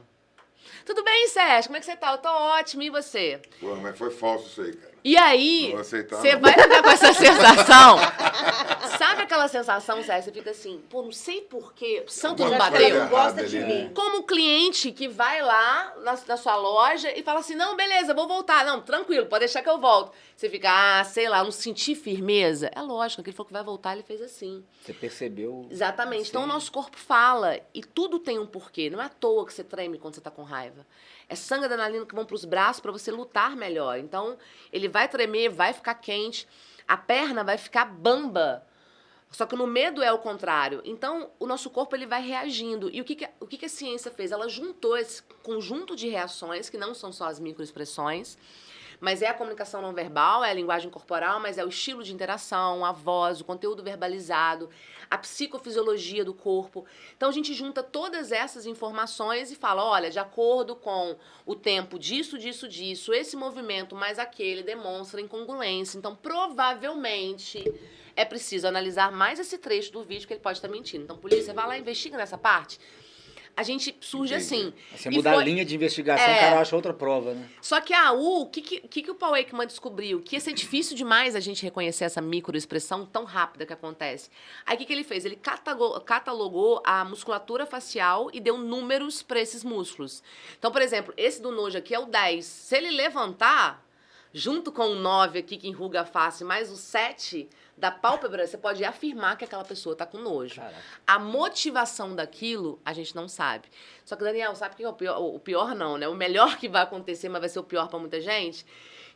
Tudo bem, Sérgio? Como é que você tá? Eu tô ótimo, e você? Pô, mas foi falso isso aí, cara. E aí, Não vou aceitar, você não. vai ficar com essa sensação. Sabe aquela sensação, Sérgio? Você fica assim, pô, não sei porquê, o santo não Alguma bateu. coisa Não gosta errada de ali, mim. né? Como o cliente que vai lá na sua loja e fala assim, não, beleza, vou voltar. Não, tranquilo, pode deixar que eu volto. Você fica, sei lá, não sentir firmeza. É lógico, que ele falou que vai voltar, ele fez assim. Você percebeu. Exatamente. Então, o Sim. nosso corpo fala. E tudo tem um porquê. Não é à toa que você treme quando você tá com raiva. É sangue e adrenalina que vão pros braços para você lutar melhor. Então, ele vai tremer, vai ficar quente. A perna vai ficar bamba. Só que no medo é o contrário. Então, o nosso corpo ele vai reagindo. E o que a ciência fez? Ela juntou esse conjunto de reações, que não são só as microexpressões, Mas é a comunicação não verbal, é a linguagem corporal, mas é o estilo de interação, a voz, o conteúdo verbalizado, a psicofisiologia do corpo. Então, a gente junta todas essas informações e fala, olha, de acordo com o tempo disso, esse movimento mais aquele demonstra incongruência. Então, provavelmente, é preciso analisar mais esse trecho do vídeo que ele pode estar mentindo. Então, polícia, vai lá e investiga nessa parte. A gente surge assim. Você mudar a linha de investigação, o cara acha outra prova, né? Só que o que o Paul Ekman descobriu? Que ia ser difícil demais a gente reconhecer essa microexpressão tão rápida que acontece. Aí o que ele fez? Ele catalogou a musculatura facial e deu números para esses músculos. Então, por exemplo, esse do nojo aqui é o 10. Se ele levantar, junto com o 9 aqui, que enruga a face, mais o 7... da pálpebra, você pode afirmar que aquela pessoa tá com nojo. Caraca. A motivação daquilo, a gente não sabe. Só que, Daniel, sabe o que é o pior? O pior não, né? O melhor que vai acontecer, mas vai ser o pior para muita gente,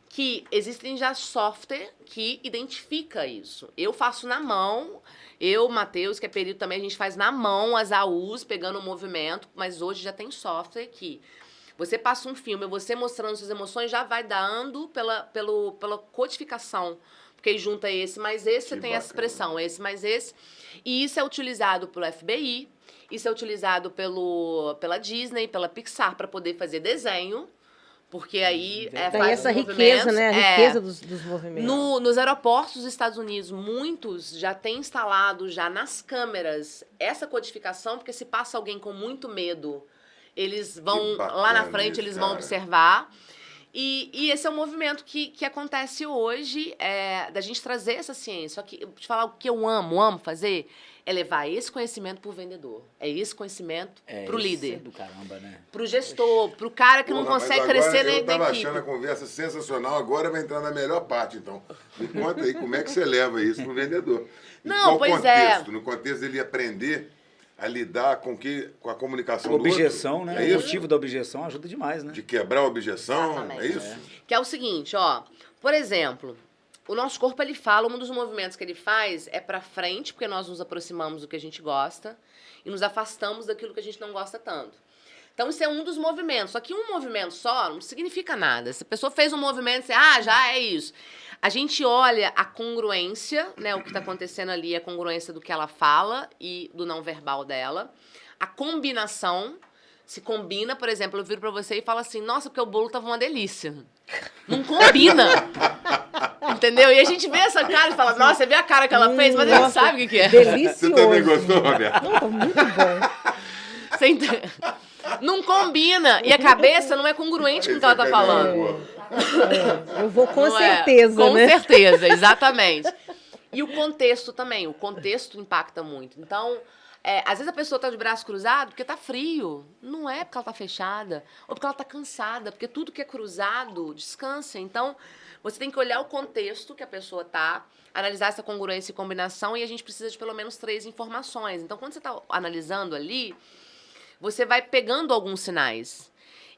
que existem já software que identifica isso. Eu faço na mão, Matheus, que é perito também, a gente faz na mão as AUs, pegando o movimento, mas hoje já tem software que você passa um filme, você mostrando suas emoções, já vai dando pela codificação. Porque junta esse mais esse, você tem essa expressão, esse mais esse. E isso é utilizado pelo FBI, isso é utilizado pela Disney, pela Pixar, para poder fazer desenho, porque aí faz essa riqueza, né? A riqueza dos movimentos. Nos aeroportos dos Estados Unidos, muitos já têm instalado já nas câmeras essa codificação, porque se passa alguém com muito medo, eles vão lá na frente, eles vão observar. E esse é um movimento que acontece hoje, da gente trazer essa ciência. Só que, te falar o que eu amo fazer, é levar esse conhecimento pro vendedor. É esse conhecimento pro líder. Do caramba, né? Pro gestor, pro cara que não consegue crescer na equipe. Eu tava achando a conversa sensacional, agora vai entrar na melhor parte, então. Me conta aí como é que você leva isso pro vendedor. Não, pois contexto? No contexto dele aprender a lidar com a comunicação do outro. Objeção, né? O motivo da objeção ajuda demais, né? De quebrar a objeção, exatamente. É isso? Que é o seguinte, ó. Por exemplo, o nosso corpo, ele fala, um dos movimentos que ele faz é pra frente, porque nós nos aproximamos do que a gente gosta e nos afastamos daquilo que a gente não gosta tanto. Então, isso é um dos movimentos. Só que um movimento só não significa nada. Se a pessoa fez um movimento, você, já é isso. A gente olha a congruência, né? O que está acontecendo ali, a congruência do que ela fala e do não verbal dela. A combinação, se combina, por exemplo, eu viro pra você e falo assim, nossa, porque o bolo tava uma delícia. Não combina. Entendeu? E a gente vê essa cara e fala, nossa, você vê a cara que ela fez, mas a gente sabe o que é. Delicioso. Você também gostou, Roberto? Não, tá muito bom. Você entende? Não combina. E a cabeça não é congruente com o que ela tá falando. Eu vou com não certeza, com né? Com certeza, exatamente. E o contexto também. O contexto impacta muito. Então, às vezes a pessoa tá de braço cruzado porque tá frio. Não é porque ela tá fechada. Ou porque ela tá cansada. Porque tudo que é cruzado descansa. Então, você tem que olhar o contexto que a pessoa tá, analisar essa congruência e combinação, e a gente precisa de pelo menos 3 informações. Então, quando você tá analisando ali, você vai pegando alguns sinais.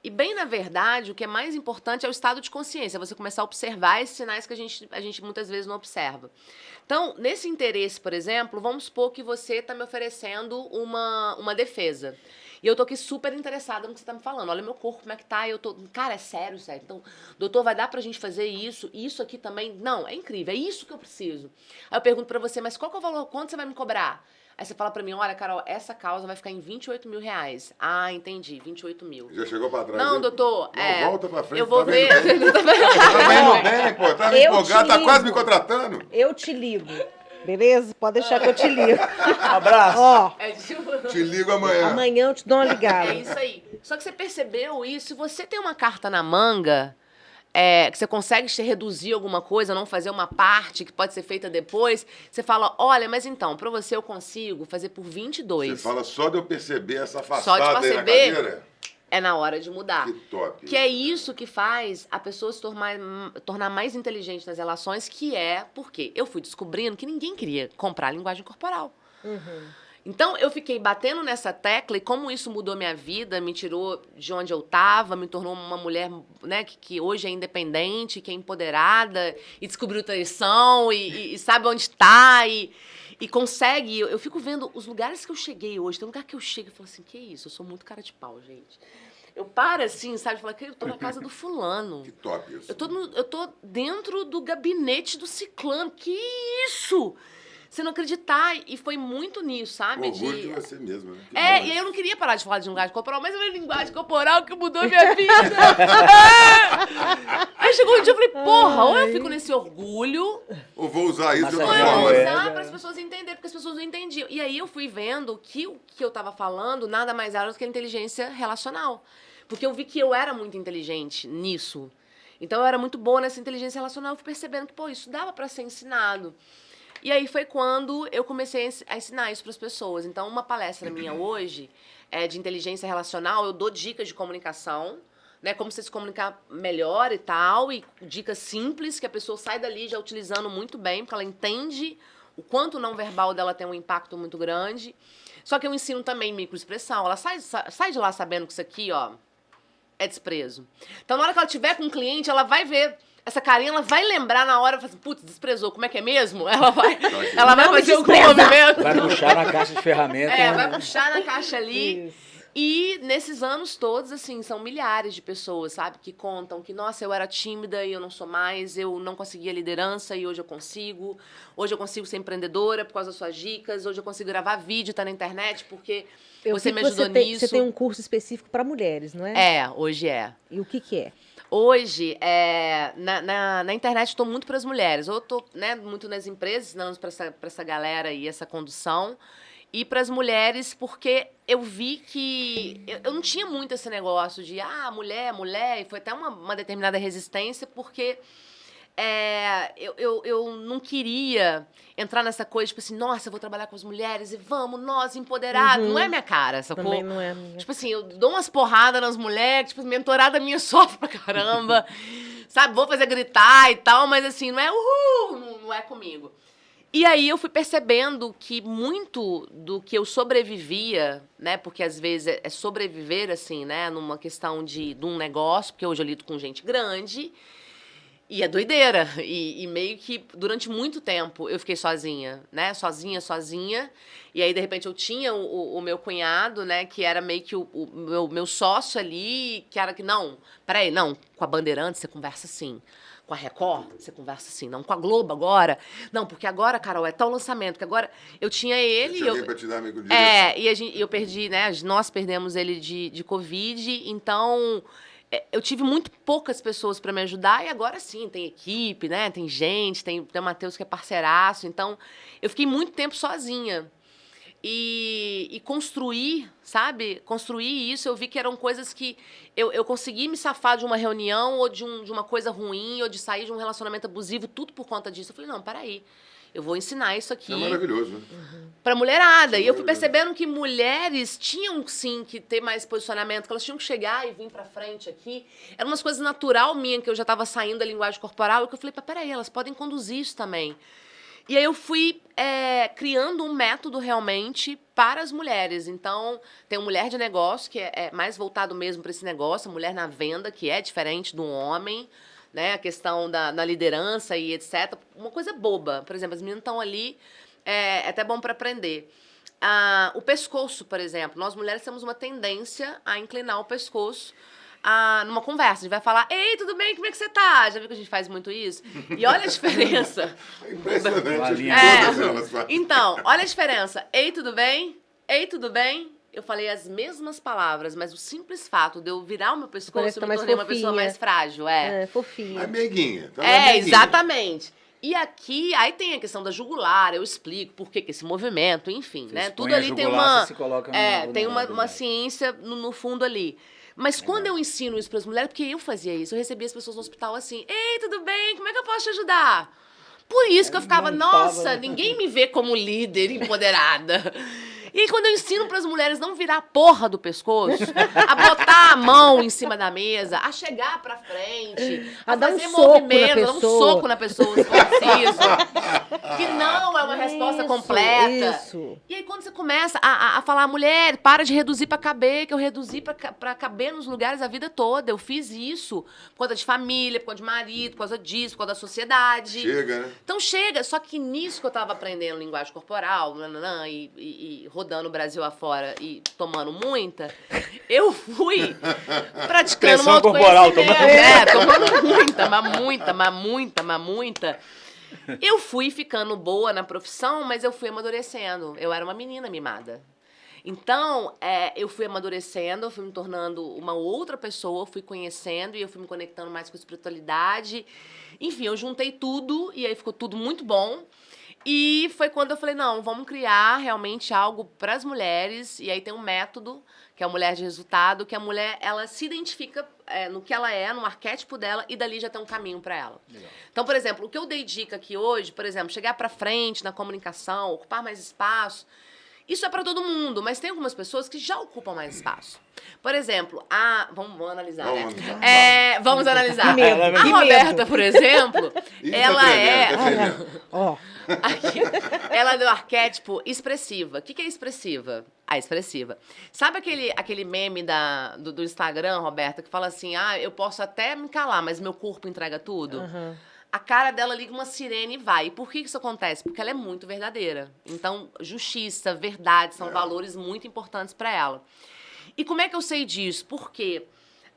E, bem na verdade, o que é mais importante é o estado de consciência, você começar a observar esses sinais que a gente muitas vezes não observa. Então, nesse interesse, por exemplo, vamos supor que você está me oferecendo uma defesa. E eu tô aqui super interessada no que você tá me falando. Olha meu corpo, como é que tá. E eu tô, cara, é sério. Então, doutor, vai dar pra gente fazer isso? Isso aqui também? Não, é incrível, é isso que eu preciso. Aí eu pergunto pra você, mas qual que é o valor? Quanto você vai me cobrar? Aí você fala pra mim, olha, Carol, essa causa vai ficar em 28 mil reais. Ah, entendi, 28 mil. Já chegou pra trás? Não, doutor. Não, volta pra frente. Eu vou ver. Tá indo bem, pô. Tá me empolgado, tá quase me contratando. Eu te ligo. Beleza? Pode deixar que eu te ligo. Abraço. Ó, te ligo amanhã. Amanhã eu te dou uma ligada. É isso aí. Só que você percebeu isso? Se você tem uma carta na manga, que você consegue reduzir alguma coisa, não fazer uma parte que pode ser feita depois, você fala, olha, mas então, pra você eu consigo fazer por 22. Você fala só de eu perceber essa só afastada de aí na perceber, cadeira? É na hora de mudar. Que top. Que é isso que faz a pessoa se tornar mais inteligente nas relações, que é porque eu fui descobrindo que ninguém queria comprar linguagem corporal. Uhum. Então, eu fiquei batendo nessa tecla e como isso mudou minha vida, me tirou de onde eu estava, me tornou uma mulher, né, que hoje é independente, que é empoderada e descobriu traição e sabe onde está e consegue. Eu fico vendo os lugares que eu cheguei hoje. Tem um lugar que eu chego e falo assim, que isso? Eu sou muito cara de pau, gente. Eu paro assim, sabe? Falo que eu tô na casa do fulano. Que top isso. Eu tô dentro do gabinete do ciclano. Que isso? Você não acreditar. E foi muito nisso, sabe? Orgulho de você mesmo, né? Que E bom aí eu isso. não queria parar de falar de linguagem corporal, mas é uma linguagem corporal que mudou a minha vida. Aí chegou um dia e eu falei, porra, ou eu fico nesse orgulho, Ou vou usar isso de Mas outra ou eu vou forma. né? usar para as pessoas entenderem, porque as pessoas não entendiam. E aí eu fui vendo que o que eu tava falando nada mais era do que a inteligência relacional. Porque eu vi que eu era muito inteligente nisso. Então eu era muito boa nessa inteligência relacional, eu fui percebendo que, pô, isso dava para ser ensinado. E aí foi quando eu comecei a ensinar isso para as pessoas. Então, uma palestra minha hoje é de inteligência relacional, eu dou dicas de comunicação, né, como você se comunicar melhor e tal, e dicas simples que a pessoa sai dali já utilizando muito bem, porque ela entende o quanto o não verbal dela tem um impacto muito grande. Só que eu ensino também microexpressão. Ela sai de lá sabendo que isso aqui, ó, é desprezo. Então, na hora que ela tiver com um cliente, ela vai ver essa carinha, ela vai lembrar na hora, assim, putz, desprezou, como é que é mesmo? Ela vai fazer algum movimento. Vai puxar na caixa de ferramentas. Vai puxar na caixa ali. Isso. E nesses anos todos, assim, são milhares de pessoas, sabe? Que contam que, nossa, eu era tímida e eu não sou mais, eu não conseguia liderança e hoje eu consigo. Hoje eu consigo ser empreendedora por causa das suas dicas. Hoje eu consigo gravar vídeo, tá na internet, porque você me ajudou nisso. Você tem um curso específico para mulheres, não é? Hoje é. E o que é? Hoje, na internet, estou muito para as mulheres. Eu estou, né, muito nas empresas, ensinando para essa galera e essa condução. E para as mulheres, porque eu vi que eu não tinha muito esse negócio de mulher, e foi até uma determinada resistência, porque eu não queria entrar nessa coisa, tipo assim, nossa, eu vou trabalhar com as mulheres e vamos, nós, empoderados. Não é minha cara, sacou? Também não é a minha. Tipo assim, eu dou umas porradas nas mulheres, tipo, mentorada minha sofre pra caramba, sabe? Vou fazer gritar e tal, mas assim, não é não é comigo. E aí eu fui percebendo que muito do que eu sobrevivia, né? Porque às vezes é sobreviver, assim, né? Numa questão de um negócio, porque hoje eu lido com gente grande. E é doideira. E meio que durante muito tempo eu fiquei sozinha, né? Sozinha. E aí, de repente, eu tinha o meu cunhado, né? Que era meio que o meu sócio ali, que era que, não, peraí, não, com a Bandeirantes você conversa assim. Com a Record, você conversa assim. Não, com a Globo agora. Não, porque agora, Carol, é tal lançamento. Porque agora eu tinha ele... Tinha alguém pra te dar amigo de direção. E eu perdi, né? Nós perdemos ele de Covid. Então, eu tive muito poucas pessoas para me ajudar. E agora sim, tem equipe, né? Tem gente, tem o Matheus que é parceiraço. Então, eu fiquei muito tempo sozinha. E construir, sabe? Construir isso, eu vi que eram coisas que eu consegui me safar de uma reunião ou de uma coisa ruim ou de sair de um relacionamento abusivo, tudo por conta disso. Eu falei, não, peraí, eu vou ensinar isso aqui É maravilhoso, né? pra mulherada. Isso é E eu fui maravilhoso. percebendo que mulheres tinham, sim, que ter mais posicionamento, que elas tinham que chegar e vir pra frente aqui. Eram umas coisas natural minha, que eu já tava saindo da linguagem corporal, e que eu falei, peraí, elas podem conduzir isso também. E aí eu fui criando um método realmente para as mulheres. Então, tem o Mulher de Negócio, que é mais voltado mesmo para esse negócio, a mulher na venda, que é diferente do homem, né? A questão da liderança e etc. Uma coisa boba. Por exemplo, as meninas estão ali, é até bom para aprender. O pescoço, por exemplo. Nós mulheres temos uma tendência a inclinar o pescoço. Numa conversa, a gente vai falar, ei, tudo bem, como é que você tá? Já viu que a gente faz muito isso? E olha a diferença. É impressionante. Valinha. Todas elas fazem. Então, olha a diferença. Ei, tudo bem? Ei, tudo bem? Eu falei as mesmas palavras, mas o simples fato de eu virar o meu pescoço, Parece que eu tá me mais tornei uma pessoa fofinha. mais frágil, É, fofinha. É meiguinha. Tá meiguinha. Exatamente. E aqui, aí tem a questão da jugular, eu explico por que esse movimento, enfim, Você né? expõe Tudo a ali tem jugular, você se coloca no tem uma vulnerável. ciência no fundo ali. Mas quando eu ensino isso para as mulheres, porque eu fazia isso, eu recebia as pessoas no hospital assim, ei, tudo bem, como é que eu posso te ajudar? Por isso que eu ficava, nossa, ninguém me vê como líder, empoderada. E aí, quando eu ensino para as mulheres não virar a porra do pescoço, a botar a mão em cima da mesa, a chegar pra frente, A dar um fazer soco na movimento, dar um pessoa. soco na pessoa se for preciso, que não é uma resposta completa. Isso. E aí, quando você começa a falar, mulher, para de reduzir pra caber, que eu reduzi pra caber nos lugares a vida toda. Eu fiz isso por conta de família, por conta de marido, por causa disso, por causa da sociedade. Chega, né? Então chega, só que nisso que eu tava aprendendo linguagem corporal, e rodando o Brasil afora e tomando muita, eu fui praticando Pressão um corporal, autoconhecimento. Tomando muita. Eu fui ficando boa na profissão, mas eu fui amadurecendo. Eu era uma menina mimada. Então, eu fui amadurecendo, eu fui me tornando uma outra pessoa, fui conhecendo e eu fui me conectando mais com a espiritualidade. Enfim, eu juntei tudo e aí ficou tudo muito bom. E foi quando eu falei, não, vamos criar realmente algo para as mulheres. E aí tem um método, que é a Mulher de Resultado, que a mulher, ela se identifica no que ela é, no arquétipo dela, e dali já tem um caminho para ela. Legal. Então, por exemplo, o que eu dei dica aqui hoje, por exemplo, chegar para frente na comunicação, ocupar mais espaço, isso é para todo mundo, mas tem algumas pessoas que já ocupam mais espaço. Por exemplo, vamos analisar, né? Vamos analisar. A Roberta, por exemplo, ela é... Ela é do arquétipo expressiva. O que é expressiva? Expressiva. Sabe aquele meme do Instagram, Roberta, que fala assim, eu posso até me calar, mas meu corpo entrega tudo? Uhum. A cara dela liga uma sirene e vai. E por que isso acontece? Porque ela é muito verdadeira. Então, justiça, verdade, são valores muito importantes para ela. E como é que eu sei disso? Porque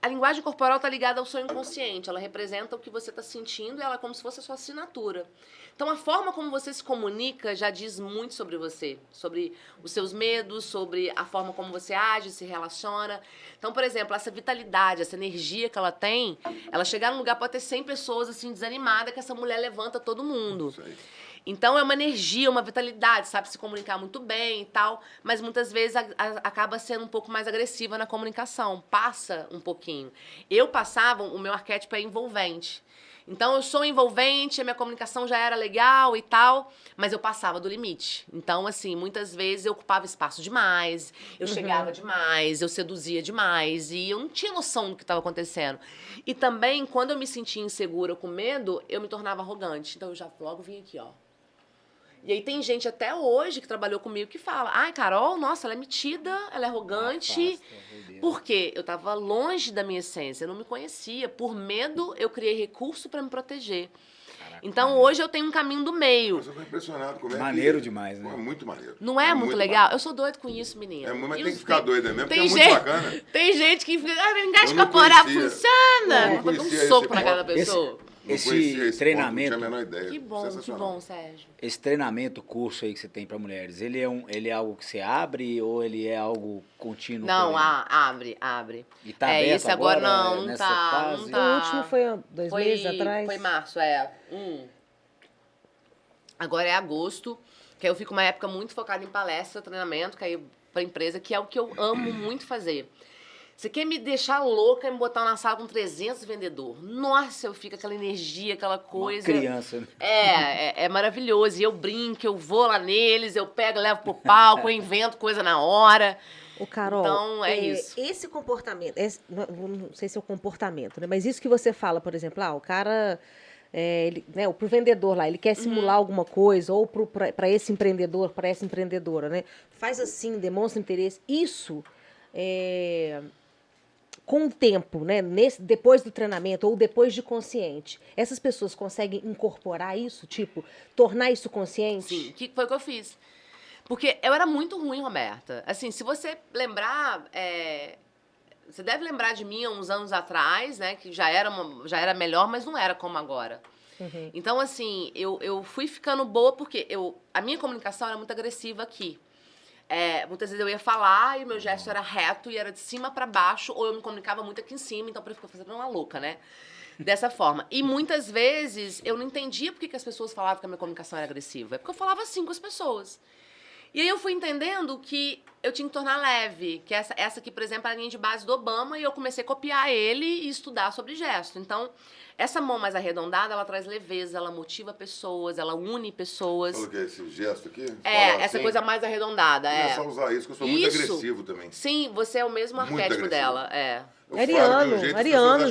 a linguagem corporal está ligada ao seu inconsciente. Ela representa o que você está sentindo e ela é como se fosse a sua assinatura. Então, a forma como você se comunica já diz muito sobre você, sobre os seus medos, sobre a forma como você age, se relaciona. Então, por exemplo, essa vitalidade, essa energia que ela tem, ela chegar num lugar pode ter 100 pessoas assim desanimadas, que essa mulher levanta todo mundo. Isso aí. Então, é uma energia, uma vitalidade, sabe se comunicar muito bem e tal, mas muitas vezes acaba sendo um pouco mais agressiva na comunicação, passa um pouquinho. O meu arquétipo é envolvente. Então, eu sou envolvente, a minha comunicação já era legal e tal, mas eu passava do limite. Então, assim, muitas vezes eu ocupava espaço demais, eu chegava demais, eu seduzia demais, e eu não tinha noção do que estava acontecendo. E também, quando eu me sentia insegura ou com medo, eu me tornava arrogante. Então, eu já logo vim aqui, ó. E aí tem gente até hoje que trabalhou comigo que fala, Carol, nossa, ela é metida, ela é arrogante. Por quê? Eu estava longe da minha essência, eu não me conhecia. Por medo, eu criei recurso para me proteger. Caraca, então, hoje eu tenho um caminho do meio. Mas eu tô impressionado como maneiro demais, né? É muito maneiro. Não é muito legal? Bacana. Eu sou doido com isso, menina. Mas tem que ficar doida mesmo, porque é muito bacana. Tem gente que fica, linguagem corporal funciona. Eu vou dar um soco na cara da pessoa. Esse treinamento, não tinha a menor ideia. Que bom, Sérgio. Esse treinamento, curso aí que você tem para mulheres, ele é algo que você abre ou ele é algo contínuo? Não, abre. E tá aberto esse agora não nessa tá, fase? não tá. O último foi 2 meses atrás? Foi março, Agora é agosto, que aí eu fico uma época muito focada em palestra, treinamento, que aí pra empresa, que é o que eu amo muito fazer. Você quer me deixar louca e me botar na sala com 300 vendedores? Nossa, eu fico aquela energia, aquela coisa. Uma criança, né? É maravilhoso. E eu brinco, eu vou lá neles, eu pego, levo pro palco, eu invento coisa na hora. Ô, Carol, então, é isso. Esse comportamento, não sei se é o comportamento, né? Mas isso que você fala, por exemplo, o cara... pro vendedor lá, ele quer simular alguma coisa, ou para esse empreendedor, para essa empreendedora, né? Faz assim, demonstra interesse. Isso com o tempo, né? Depois do treinamento ou depois de consciente, essas pessoas conseguem incorporar isso, tipo, tornar isso consciente? Sim, que foi o que eu fiz. Porque eu era muito ruim, Roberta. Assim, se você lembrar, você deve lembrar de mim há uns anos atrás, né? Que já era melhor, mas não era como agora. Uhum. Então, assim, eu fui ficando boa porque a minha comunicação era muito agressiva aqui. Muitas vezes eu ia falar e o meu gesto era reto e era de cima para baixo, ou eu me comunicava muito aqui em cima, então eu ficava fazendo uma louca, né? Dessa forma. E muitas vezes eu não entendia por que as pessoas falavam que a minha comunicação era agressiva. É porque eu falava assim com as pessoas. E aí eu fui entendendo que eu tinha que tornar leve, que essa aqui, por exemplo, é a linha de base do Obama, e eu comecei a copiar ele e estudar sobre gesto. Então, essa mão mais arredondada, ela traz leveza, ela motiva pessoas, ela une pessoas. Sabe o que é esse gesto aqui? Essa coisa mais arredondada. Não é só usar isso, que eu sou muito agressivo também. Sim, você é o mesmo arquétipo dela. Ariano, Eu tô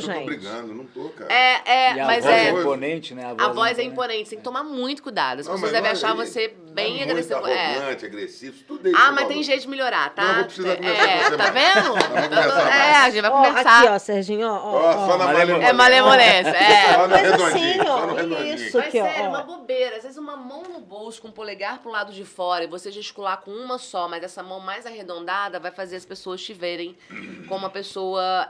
gente. brigando, não tô, cara. E a Mas voz é. imponente, né? A voz é imponente, você tem que tomar muito cuidado. As pessoas devem achar você bem agressivo. Arrogante, agressivo, tudo isso. Ah, mas tem jeito de melhorar, tá? Não, vou precisar conversar com você tá mais. vendo? Vamos conversar mais. A gente vai conversar. Aqui, ó, Serginho, Só na É malemolência, Só no Mas redondinho, assim, só no ó, redondinho. isso Mas aqui, ó. sério, ó. uma bobeira. Às vezes uma mão no bolso com o polegar pro lado de fora e você gesticular com uma só, mas essa mão mais arredondada vai fazer as pessoas te verem como uma pessoa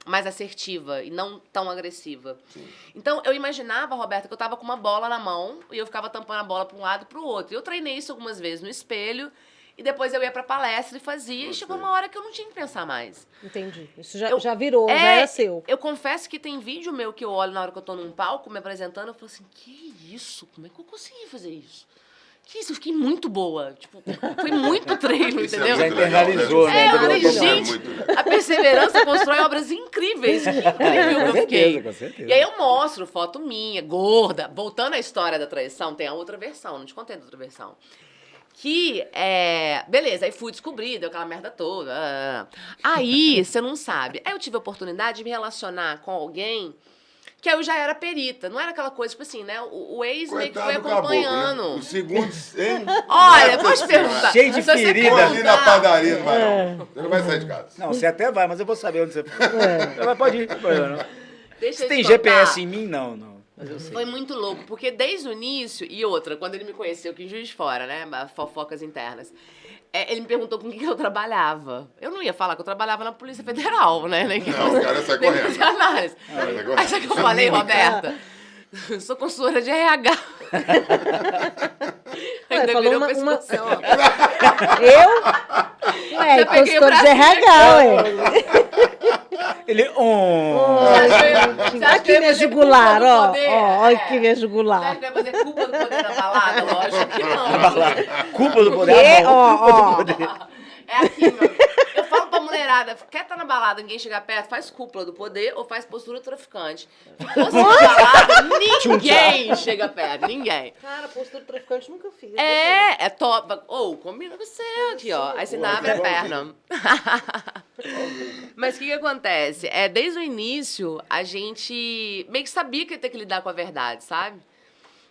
mais assertiva e não tão agressiva. Sim. Então, eu imaginava, Roberta, que eu tava com uma bola na mão e eu ficava tampando a bola pra um lado e pro outro. E eu treinei isso algumas vezes no espelho e depois eu ia pra palestra e fazia. E chegou uma hora que eu não tinha que pensar mais. Entendi. Isso já virou, já é seu. Eu confesso que tem vídeo meu que eu olho na hora que eu tô num palco me apresentando, eu falo assim, que isso? Como é que eu consegui fazer isso? Que isso? Eu fiquei muito boa. Tipo, foi muito treino, Isso entendeu? Já internalizou, né? Eu falei, Entendeu? gente, a perseverança constrói obras incríveis. Que incrível que eu fiquei. Com certeza. E aí eu mostro foto minha, gorda. Voltando à história da traição, tem a outra versão, não te contei da outra versão. Que, beleza, aí fui descobrir, deu aquela merda toda. Aí, você não sabe. Aí eu tive a oportunidade de me relacionar com alguém que eu já era perita. Não era aquela coisa, tipo assim, né? O ex meio que foi acompanhando. Caboclo, né? O segundo, hein? Olha, vou te perguntar. Cheio de Se você ferida. Vou ali na perguntar- padaria, não vai não. Você não vai sair de casa. Não, você até vai, mas eu vou saber onde você foi. Mas pode ir. Deixa Você eu tem te GPS contar. em mim? Não. Mas eu sei. Foi muito louco, porque desde o início, e outra, quando ele me conheceu aqui em Juiz de Fora, né, fofocas internas, ele me perguntou com o que eu trabalhava. Eu não ia falar que eu trabalhava na Polícia Federal, né? Não, o cara sai correndo. Análise. Aí sabe o que eu falei, Roberta? Sou consultora de RH. Ainda falou virou uma- pescoção. Eu? Ué, Já peguei o consultor de bracinho RH, ué. Ele. Aqui minha jugular, ó. Ó, aqui minha Você jugular. acha que vai fazer culpa do poder da balada? Lógico que não. Culpa do poder. Quê? Ó. É aqui, meu amigo. Eu falo pra mulherada, quer estar na balada, ninguém chegar perto, faz cúpula do poder ou faz postura traficante. Ficou assim na balada, ninguém chega perto, ninguém. Cara, postura traficante nunca fiz. É top. Ou, combina com você aqui, ó. Aí você ainda abre a perna. Mas o que acontece? Desde o início, a gente meio que sabia que ia ter que lidar com a verdade, sabe?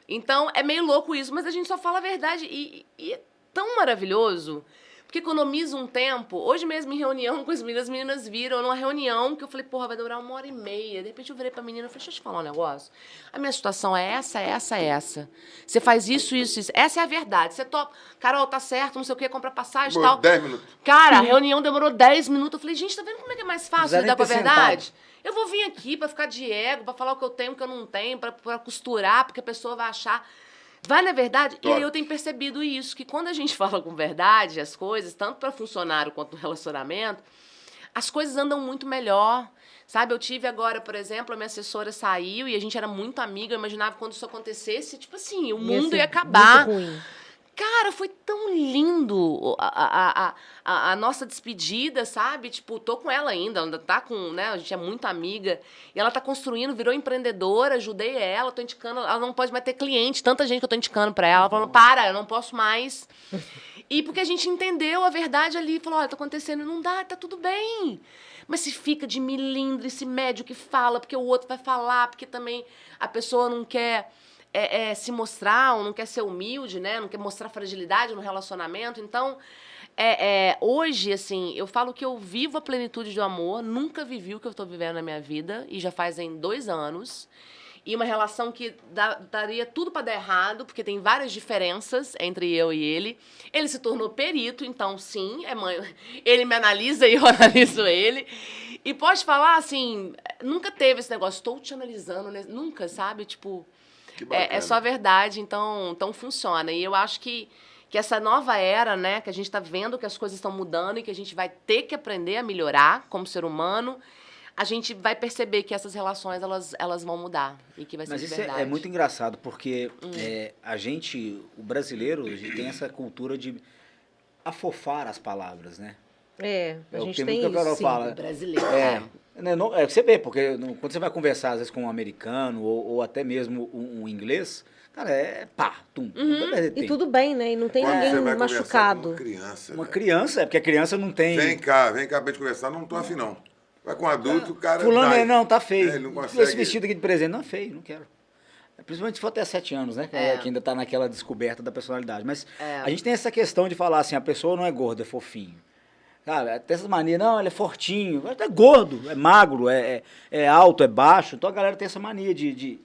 Então, é meio louco isso, mas a gente só fala a verdade e é tão maravilhoso. Porque economiza um tempo. Hoje mesmo, em reunião com as meninas viram numa reunião que eu falei, porra, vai durar 1h30. De repente eu virei pra menina e falei, deixa eu te falar um negócio. A minha situação é essa. Você faz isso. Essa é a verdade. Você topa. Carol, tá certo, não sei o que, compra passagem e tal. 10 minutos. Cara, a reunião demorou 10 minutos. Eu falei, gente, tá vendo como é que é mais fácil Precisaram lidar com a ter verdade? Eu vou vir aqui pra ficar de ego, pra falar o que eu tenho, o que eu não tenho, pra costurar, porque a pessoa vai achar... Vai na verdade? Top. E aí eu tenho percebido isso, que quando a gente fala com verdade, as coisas, tanto para funcionário quanto no relacionamento, as coisas andam muito melhor. Sabe, eu tive agora, por exemplo, a minha assessora saiu e a gente era muito amiga, eu imaginava que quando isso acontecesse, tipo assim, o mundo ia acabar. Muito ruim. Cara, foi tão lindo a nossa despedida, sabe? Tipo, tô com ela ainda tá com, né? A gente é muito amiga. E ela tá construindo, virou empreendedora, ajudei ela, tô indicando, ela não pode mais ter cliente, tanta gente que eu tô indicando pra ela, falando, eu não posso mais. E porque a gente entendeu a verdade ali, falou, olha, tá acontecendo, não dá, tá tudo bem. Mas se fica de milindre, se mede o que fala, porque o outro vai falar, porque também a pessoa não quer... se mostrar, ou não quer ser humilde, né? Não quer mostrar fragilidade no relacionamento. Então, hoje, assim, eu falo que eu vivo a plenitude do amor, nunca vivi o que eu estou vivendo na minha vida, e já fazem 2 anos. E uma relação que daria tudo para dar errado, porque tem várias diferenças entre eu e ele. Ele se tornou perito, então, sim, ele me analisa e eu analiso ele. E pode falar, assim, nunca teve esse negócio, estou te analisando, né? Nunca, sabe? Tipo... É só verdade, então funciona. E eu acho que essa nova era, né, que a gente está vendo que as coisas estão mudando e que a gente vai ter que aprender a melhorar como ser humano, a gente vai perceber que essas relações, elas vão mudar e que vai ser Mas de isso verdade. é muito engraçado, porque a gente, o brasileiro, a gente tem essa cultura de afofar as palavras, né? A o gente termo tem que a Carol isso. fala. Brasileiro. Você vê, porque quando você vai conversar, às vezes, com um americano ou até mesmo um inglês, cara, tum. Não vai perder E tempo. tudo bem, né? E não tem Quando ninguém você vai conversar com machucado. uma criança, Uma velho. criança, porque a criança não tem... Vem cá pra gente conversar. Não tô afim, não. Vai com um adulto, o cara... Fulano, não, tá feio. Ele não consegue... Esse vestido aqui de presente, não é feio, não quero. Principalmente se for até 7 anos, né? Que ainda tá naquela descoberta da personalidade. Mas a gente tem essa questão de falar assim, a pessoa não é gorda, é fofinho. Cara, tem essas manias, não, ele é fortinho, é gordo, é magro, é alto, é baixo. Então a galera tem essa mania de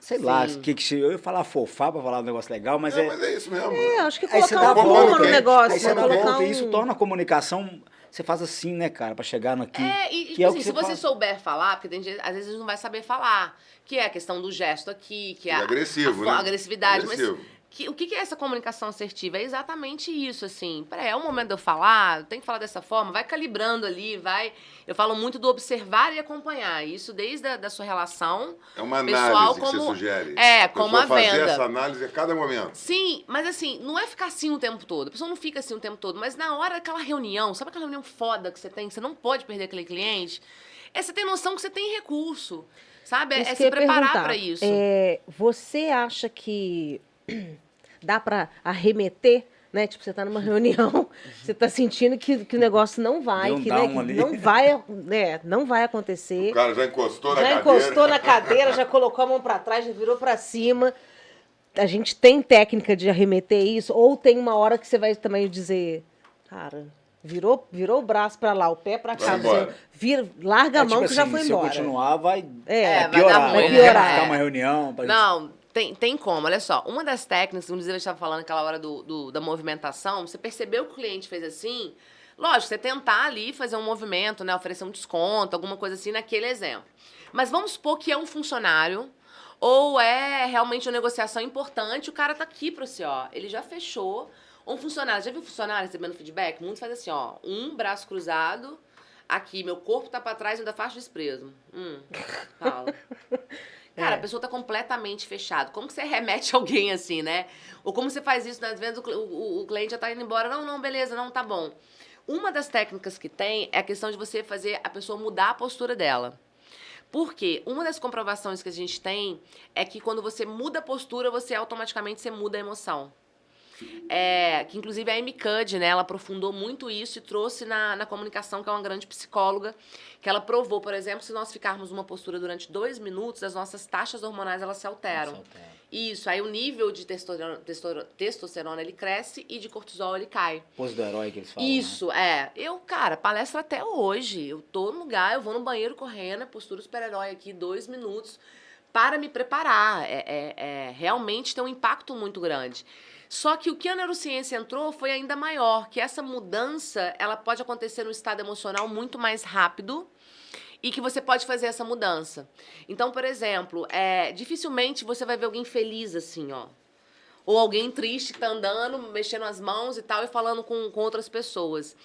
sei lá, eu ia falar fofar pra falar um negócio legal, mas Mas é isso mesmo. Acho que aí você colocar dá um rumo no volta, negócio. Aí você dá colocar volta, e isso torna a comunicação, você faz assim, né, cara, pra chegar no aqui. E que é o assim, que se você faz. souber falar, porque tem gente, às vezes não vai saber falar, que é a questão do gesto aqui, que é E agressivo, né? a agressividade, Agressivo. mas o que é essa comunicação assertiva? É exatamente isso, assim. É o momento de eu falar, tem que falar dessa forma, vai calibrando ali, vai... Eu falo muito do observar e acompanhar, isso desde da sua relação É uma pessoal análise como... que você sugere. como a fazer venda. essa análise a cada momento. Sim, mas assim, não é ficar assim o tempo todo. A pessoa não fica assim o tempo todo. Mas na hora daquela reunião, sabe aquela reunião foda que você tem, que você não pode perder aquele cliente? Você tem noção que você tem recurso, sabe? Isso É que eu se ia preparar perguntar. pra isso. Você acha que dá pra arremeter, né? Tipo, você tá numa reunião, você tá sentindo que o negócio não vai, Deu um que down ali. não vai acontecer. O cara já encostou na Já cadeira. encostou na cadeira, já colocou a mão pra trás, já virou pra cima. A gente tem técnica de arremeter isso? Ou tem uma hora que você vai também dizer, cara, virou o braço pra lá, o pé pra cá. Vai embora. Larga a mão tipo que já assim, foi se embora. eu continuar, vai vai piorar. dar ruim, vai piorar. Vai ficar uma reunião. Não, tem como. Olha só, uma das técnicas, inclusive eu estava falando naquela hora da movimentação, você percebeu que o cliente fez assim, lógico, você tentar ali fazer um movimento, né, oferecer um desconto, alguma coisa assim naquele exemplo. Mas vamos supor que é um funcionário ou é realmente uma negociação importante, o cara tá aqui pra você, ó, ele já fechou. Um funcionário, já viu funcionário recebendo feedback? Muitos fazem assim, ó, um braço cruzado, aqui, meu corpo tá pra trás e ainda faço desprezo. Fala. Cara, a pessoa tá completamente fechada. Como que você remete alguém assim, né? Ou como você faz isso, às vezes o cliente já tá indo embora. Não, beleza, não, tá bom. Uma das técnicas que tem é a questão de você fazer a pessoa mudar a postura dela. Porque uma das comprovações que a gente tem é que quando você muda a postura, você automaticamente muda a emoção. Que inclusive a Amy Cuddy, né, ela aprofundou muito isso e trouxe na comunicação, que é uma grande psicóloga, que ela provou, por exemplo, se nós ficarmos numa postura durante 2 minutos, as nossas taxas hormonais elas se alteram. Isso, aí o nível de testosterona ele cresce e de cortisol ele cai. Pose do herói que eles falam. Isso, né? Eu, cara, palestra até hoje. Eu tô no lugar, eu vou no banheiro correndo, postura super-herói aqui, 2 minutos, para me preparar. Realmente tem um impacto muito grande. Só que o que a neurociência entrou foi ainda maior, que essa mudança, ela pode acontecer no estado emocional muito mais rápido e que você pode fazer essa mudança. Então, por exemplo, dificilmente você vai ver alguém feliz assim, ó. Ou alguém triste que tá andando, mexendo as mãos e tal, e falando com outras pessoas.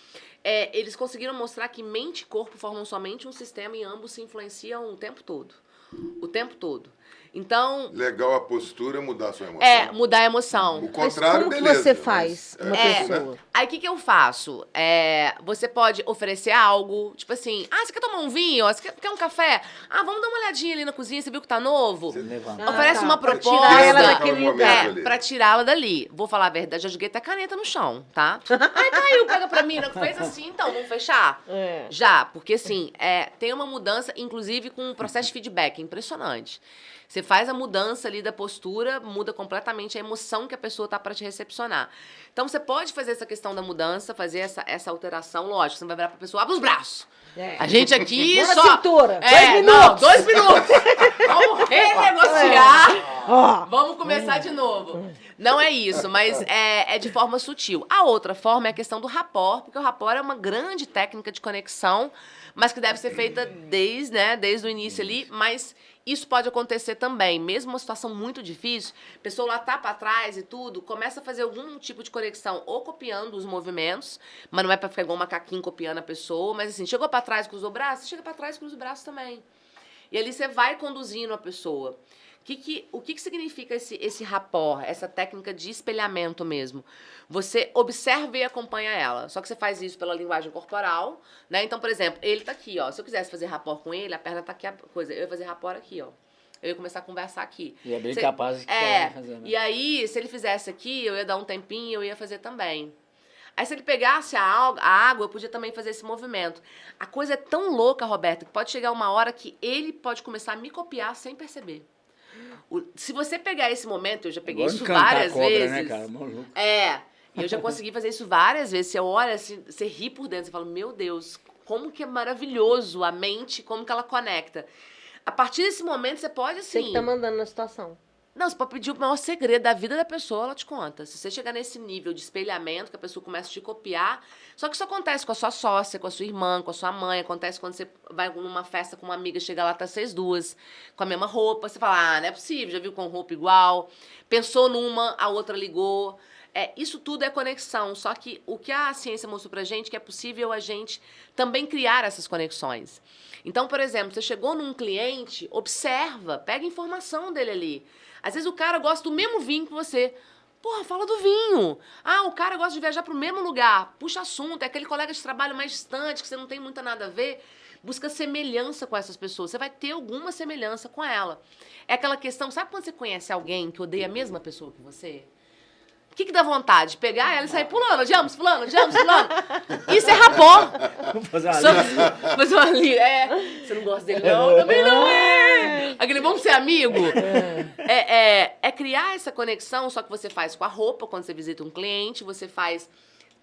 Eles conseguiram mostrar que mente e corpo formam somente um sistema e ambos se influenciam o tempo todo. O tempo todo. Então... Legal a postura, mudar a sua emoção. Mudar a emoção. O contrário, Mas como beleza. que você faz uma pessoa? Aí, o que eu faço? Você pode oferecer algo, tipo assim, você quer tomar um vinho? Você quer um café? Vamos dar uma olhadinha ali na cozinha, você viu que tá novo? Levanta. Oferece uma proposta. Tirar ela daquele lugar. Pra tirá-la dali. Vou falar a verdade, já joguei até caneta no chão, tá? Caiu, pega pra mim, não fez assim, então, vamos fechar? Já, porque assim, tem uma mudança, inclusive com um processo de feedback impressionante. Você faz a mudança ali da postura, muda completamente a emoção que a pessoa tá para te recepcionar. Então, você pode fazer essa questão da mudança, fazer essa alteração, lógico, você não vai virar pra pessoa, abre os braços. A gente aqui Mão na só... cintura, 2 minutos. Não, 2 minutos. Vamos renegociar. Vamos começar de novo. Não é isso, mas é de forma sutil. A outra forma é a questão do rapport, porque o rapport é uma grande técnica de conexão, mas que deve ser feita desde o início ali, mas isso pode acontecer também, mesmo uma situação muito difícil, a pessoa lá tá para trás e tudo, começa a fazer algum tipo de conexão, ou copiando os movimentos, mas não é para ficar igual um macaquinho copiando a pessoa, mas assim, chegou para trás, cruzou o braço, chega para trás, cruza o braço também. E ali você vai conduzindo a pessoa. O que significa esse rapport, essa técnica de espelhamento mesmo? Você observa e acompanha ela. Só que você faz isso pela linguagem corporal, né? Então, por exemplo, ele tá aqui, ó. Se eu quisesse fazer rapport com ele, a perna tá aqui, a coisa. Eu ia fazer rapport aqui, ó. Eu ia começar a conversar aqui. E é bem capaz de que fazer, né? E aí, se ele fizesse aqui, eu ia dar um tempinho e eu ia fazer também. Aí se ele pegasse a água, eu podia também fazer esse movimento. A coisa é tão louca, Roberta, que pode chegar uma hora que ele pode começar a me copiar sem perceber. Se você pegar esse momento, eu já peguei isso várias vezes. Né, cara? Maluco. E eu já consegui fazer isso várias vezes. Você olha, assim, você ri por dentro, você fala, meu Deus, como que é maravilhoso a mente, como que ela conecta. A partir desse momento, você pode, assim... Você que tá mandando na situação. Não, você pode pedir o maior segredo da vida da pessoa, ela te conta. Se você chegar nesse nível de espelhamento, que a pessoa começa a te copiar... Só que isso acontece com a sua sócia, com a sua irmã, com a sua mãe. Acontece quando você vai numa festa com uma amiga, chega lá, tá vocês duas, com a mesma roupa. Você fala, não é possível, já viu com roupa igual. Pensou numa, a outra ligou. Isso tudo é conexão. Só que o que a ciência mostrou pra gente, que é possível a gente também criar essas conexões. Então, por exemplo, você chegou num cliente, observa, pega a informação dele ali. Às vezes o cara gosta do mesmo vinho que você. Porra, fala do vinho. O cara gosta de viajar pro mesmo lugar. Puxa assunto, é aquele colega de trabalho mais distante, que você não tem muita nada a ver. Busca semelhança com essas pessoas. Você vai ter alguma semelhança com ela. É aquela questão, sabe quando você conhece alguém que odeia a mesma pessoa que você? O que dá vontade? Pegar ela e sair pulando. Jumps, fulano. Isso é rapó. Vamos fazer uma Fazer uma linha. Você não gosta dele, não? Também não é. Aquele, vamos ser amigo? É criar essa conexão, só que você faz com a roupa, quando você visita um cliente, você faz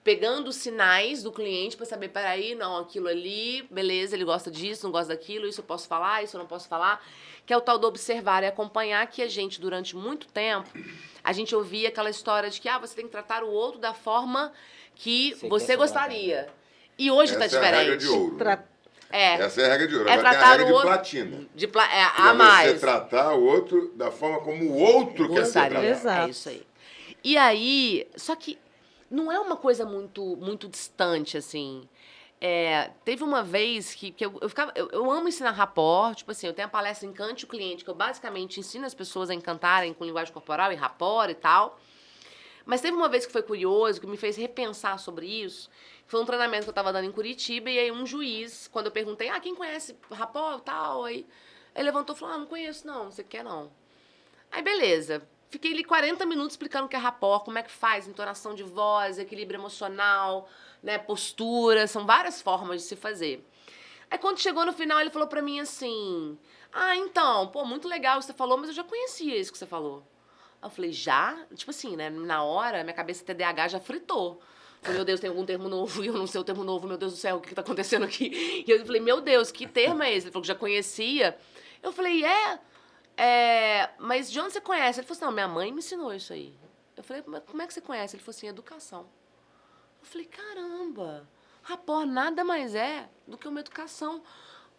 pegando os sinais do cliente pra saber, peraí, não, aquilo ali, beleza, ele gosta disso, não gosta daquilo, isso eu posso falar, isso eu não posso falar. Que é o tal do observar e acompanhar, que a gente, durante muito tempo, a gente ouvia aquela história de que você tem que tratar o outro da forma que você gostaria. E hoje tá diferente. Essa é a regra de ouro. Essa é a regra de ouro. É Agora tem a regra de platina. A mais. Você tratar o outro da forma como o outro quer ser tratado. Exato. É isso aí. E aí, só que não é uma coisa muito distante, assim. Teve uma vez que eu amo ensinar rapport, tipo assim, eu tenho a palestra Encante o Cliente, que eu basicamente ensino as pessoas a encantarem com linguagem corporal e rapport e tal. Mas teve uma vez que foi curioso, que me fez repensar sobre isso. Foi um treinamento que eu estava dando em Curitiba, e aí um juiz, quando eu perguntei, quem conhece rapport e tal, aí ele levantou e falou, não conheço não, você quer não. Aí beleza. Fiquei ali 40 minutos explicando o que é rapport, como é que faz, entonação de voz, equilíbrio emocional, né, postura, são várias formas de se fazer. Aí quando chegou no final, ele falou pra mim assim, então, muito legal o que você falou, mas eu já conhecia isso que você falou. Aí eu falei, já? Tipo assim, né, na hora, minha cabeça TDAH já fritou. Falei, meu Deus, tem algum termo novo, e eu não sei o termo novo, meu Deus do céu, o que tá acontecendo aqui? E eu falei, meu Deus, que termo é esse? Ele falou que já conhecia. Eu falei, mas de onde você conhece? Ele falou assim, não, minha mãe me ensinou isso aí. Eu falei, mas como é que você conhece? Ele falou assim, educação. Eu falei, caramba, rapport nada mais é do que uma educação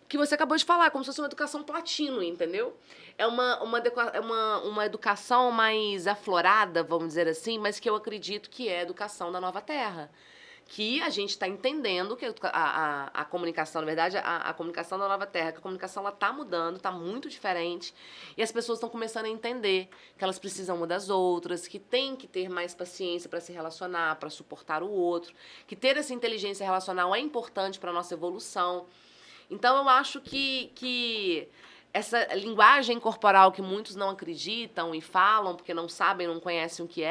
que você acabou de falar, como se fosse uma educação platino, entendeu? É uma educação mais aflorada, vamos dizer assim, mas que eu acredito que é a educação da nova terra. Que a gente está entendendo que a comunicação, na verdade, a comunicação da nova terra, que a comunicação está mudando, está muito diferente, e as pessoas estão começando a entender que elas precisam uma das outras, que tem que ter mais paciência para se relacionar, para suportar o outro, que ter essa inteligência relacional é importante para a nossa evolução. Então, eu acho que essa linguagem corporal que muitos não acreditam e falam porque não sabem, não conhecem o que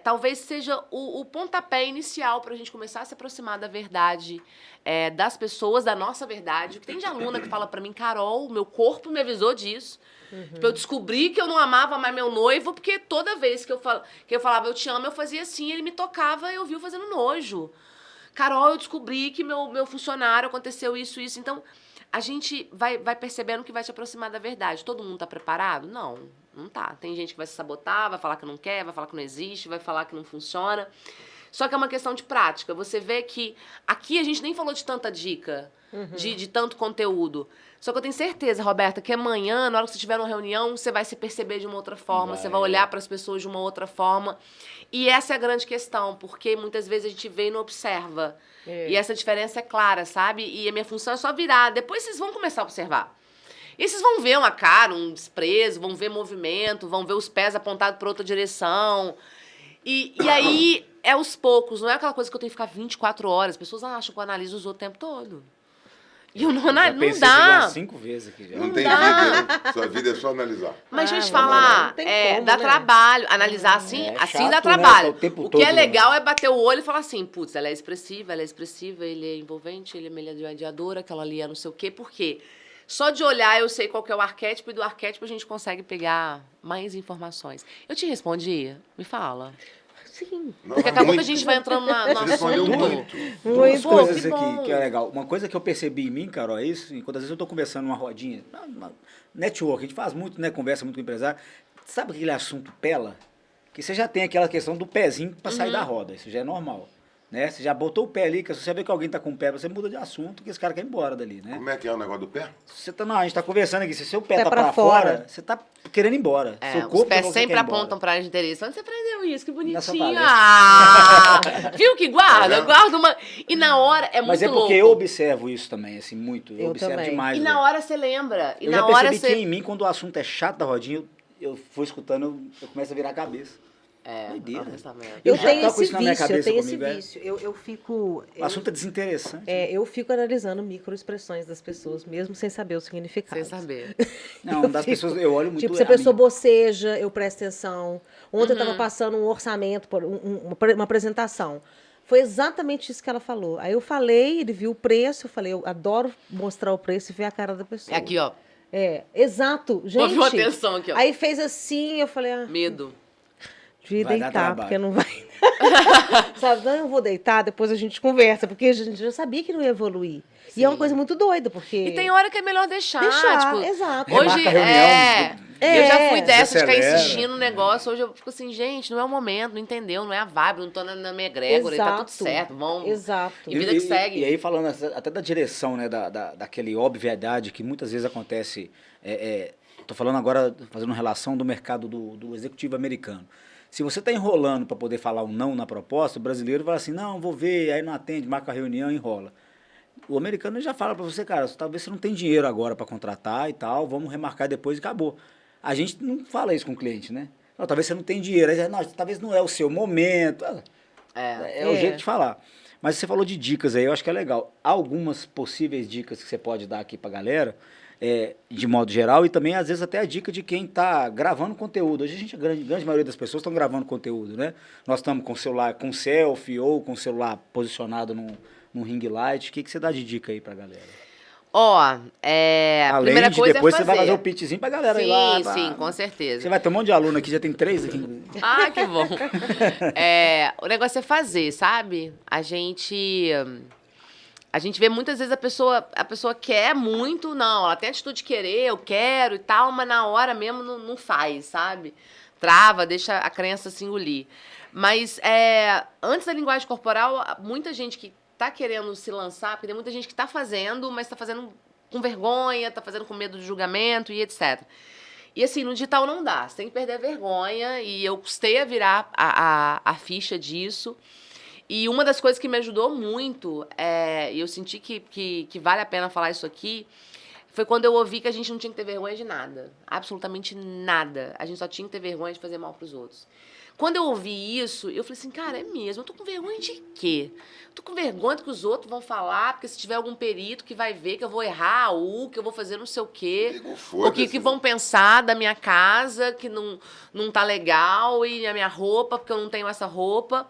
talvez seja o pontapé inicial para a gente começar a se aproximar da verdade das pessoas, da nossa verdade. O que tem de aluna que fala para mim, Carol, meu corpo me avisou disso. Tipo, eu descobri que eu não amava mais meu noivo, porque toda vez que eu falava eu te amo, eu fazia assim, ele me tocava e eu vi eu fazendo nojo. Carol, eu descobri que meu funcionário aconteceu isso. Então, a gente vai percebendo que vai se aproximar da verdade. Todo mundo tá preparado? Não tá. Tem gente que vai se sabotar, vai falar que não quer, vai falar que não existe, vai falar que não funciona. Só que é uma questão de prática. Você vê que aqui a gente nem falou de tanta dica, de tanto conteúdo. Só que eu tenho certeza, Roberta, que amanhã, na hora que você estiver numa reunião, você vai se perceber de uma outra forma, você vai olhar para as pessoas de uma outra forma. E essa é a grande questão, porque muitas vezes a gente vê e não observa. E essa diferença é clara, sabe? E a minha função é só virar. Depois vocês vão começar a observar. E vocês vão ver uma cara, um desprezo, vão ver movimento, vão ver os pés apontados para outra direção. E aí, é aos poucos, não é aquela coisa que eu tenho que ficar 24 horas. As pessoas acham que eu analiso os outros o tempo todo. E eu não Pensei dá. umas 5 vezes aqui já. Não tem dá. vida, né? Sua vida é só analisar. Mas deixa eu te não falar, tem como, dá né? trabalho. Analisar assim, É assim chato, dá né? trabalho. O tempo O todo, que é né? legal é bater o olho e falar assim, putz, ela é expressiva, ele é envolvente, ele é mediador, aquela ali é não sei o quê. Por quê? Só de olhar eu sei qual que é o arquétipo, e do arquétipo a gente consegue pegar mais informações. Eu te respondi? Me fala. Sim. Porque acabou que a gente vai entrando no Você respondeu assunto. muito. Duas Pô, coisas que aqui bom. que é legal. Uma coisa que eu percebi em mim, Carol, é isso. Enquanto às vezes eu tô conversando numa rodinha, network, a gente faz muito, né? Conversa muito com o empresário. Sabe aquele assunto pela? Que você já tem aquela questão do pezinho para sair da roda. Isso já é normal. Né? Você já botou o pé ali, que se você vê que alguém tá com o pé, você muda de assunto, que esse cara quer ir embora dali, né? Como é que é o negócio do pé? Você tá, não, a gente tá conversando aqui, se seu pé Pé tá pra pra fora. fora, você tá querendo ir embora. É, Seu os corpo pés você sempre quer ir embora. apontam pra área de interesse. Onde você aprendeu isso? Que Nessa bonitinho. palestra. Ah! Viu que guarda? É. Guarda uma... E na hora, é muito Mas é louco. porque eu observo isso também, assim, muito. Eu Eu observo também. demais. E velho. na hora você lembra. E Eu na já hora percebi você... que em mim, quando o assunto é chato da rodinha, eu vou escutando, eu começo a virar a cabeça. É, Doideira. pensamento. Eu já tenho toco esse isso na minha vício, eu cabeça tenho esse comigo, é. vício. Eu fico... O assunto é desinteressante. eu fico analisando microexpressões das pessoas, mesmo sem saber o significado. Sem saber. Não, das pessoas, eu olho muito. Tipo, se a pessoa boceja, eu presto atenção. Ontem eu tava passando um orçamento, uma apresentação. Foi exatamente isso que ela falou. Aí eu falei, ele viu o preço, eu falei, eu adoro mostrar o preço e ver a cara da pessoa. É aqui, ó. É, exato, gente. Ouviu atenção aqui, ó. Aí fez assim, eu falei, Medo. devia Vai dar deitar, trabalho. porque não vai. Sabe, não, eu vou deitar, depois a gente conversa, porque a gente já sabia que não ia evoluir. E é uma coisa muito doida, porque... E tem hora que é melhor deixar. Deixar, tipo, exato. Hoje Remarca a reunião, eu já fui dessa de ficar desacelera. insistindo no negócio. Hoje eu fico assim, gente, não é o momento, não entendeu, não é a vibe, não tô na minha egrégora, tá tudo certo, vamos. Exato. E vida que segue. E aí falando até da direção, né, daquele obviedade que muitas vezes acontece, tô falando agora, fazendo relação do mercado do executivo americano. Se você está enrolando para poder falar um não na proposta, o brasileiro vai assim, não, vou ver, aí não atende, marca a reunião e enrola. O americano já fala para você, cara, talvez você não tem dinheiro agora para contratar e tal, vamos remarcar depois e acabou. A gente não fala isso com o cliente, né? Não, talvez você não tenha dinheiro, aí, não, talvez não é o seu momento. É o jeito de falar. Mas você falou de dicas aí, eu acho que é legal. Há algumas possíveis dicas que você pode dar aqui pra galera, de modo geral, e também, às vezes, até a dica de quem está gravando conteúdo. Hoje, a grande maioria das pessoas estão gravando conteúdo, né? Nós estamos com o celular com selfie ou com o celular posicionado num ring light. O que você dá de dica aí pra galera? Ó, Além primeira de coisa depois é você fazer. vai fazer o pitchzinho pra galera ir lá. Sim, com certeza. Você vai ter um monte de aluno aqui, já tem 3 aqui. Ah, que bom. O negócio é fazer, sabe? A gente vê muitas vezes a pessoa quer muito, não, ela tem atitude de querer, eu quero e tal, mas na hora mesmo não faz, sabe? Trava, deixa a crença se engolir. Mas antes da linguagem corporal, muita gente que tá querendo se lançar, porque tem muita gente que tá fazendo, mas tá fazendo com vergonha, tá fazendo com medo de julgamento e etc. E assim, no digital não dá, você tem que perder a vergonha, e eu custei a virar a ficha disso. E uma das coisas que me ajudou muito, e eu senti que vale a pena falar isso aqui, foi quando eu ouvi que a gente não tinha que ter vergonha de nada. Absolutamente nada. A gente só tinha que ter vergonha de fazer mal pros outros. Quando eu ouvi isso, eu falei assim, cara, é mesmo, eu tô com vergonha de quê? Eu tô com vergonha do que os outros vão falar, porque se tiver algum perito que vai ver que eu vou errar, que eu vou fazer não sei o quê, o que vão pensar da minha casa, que não tá legal, e a minha roupa, porque eu não tenho essa roupa.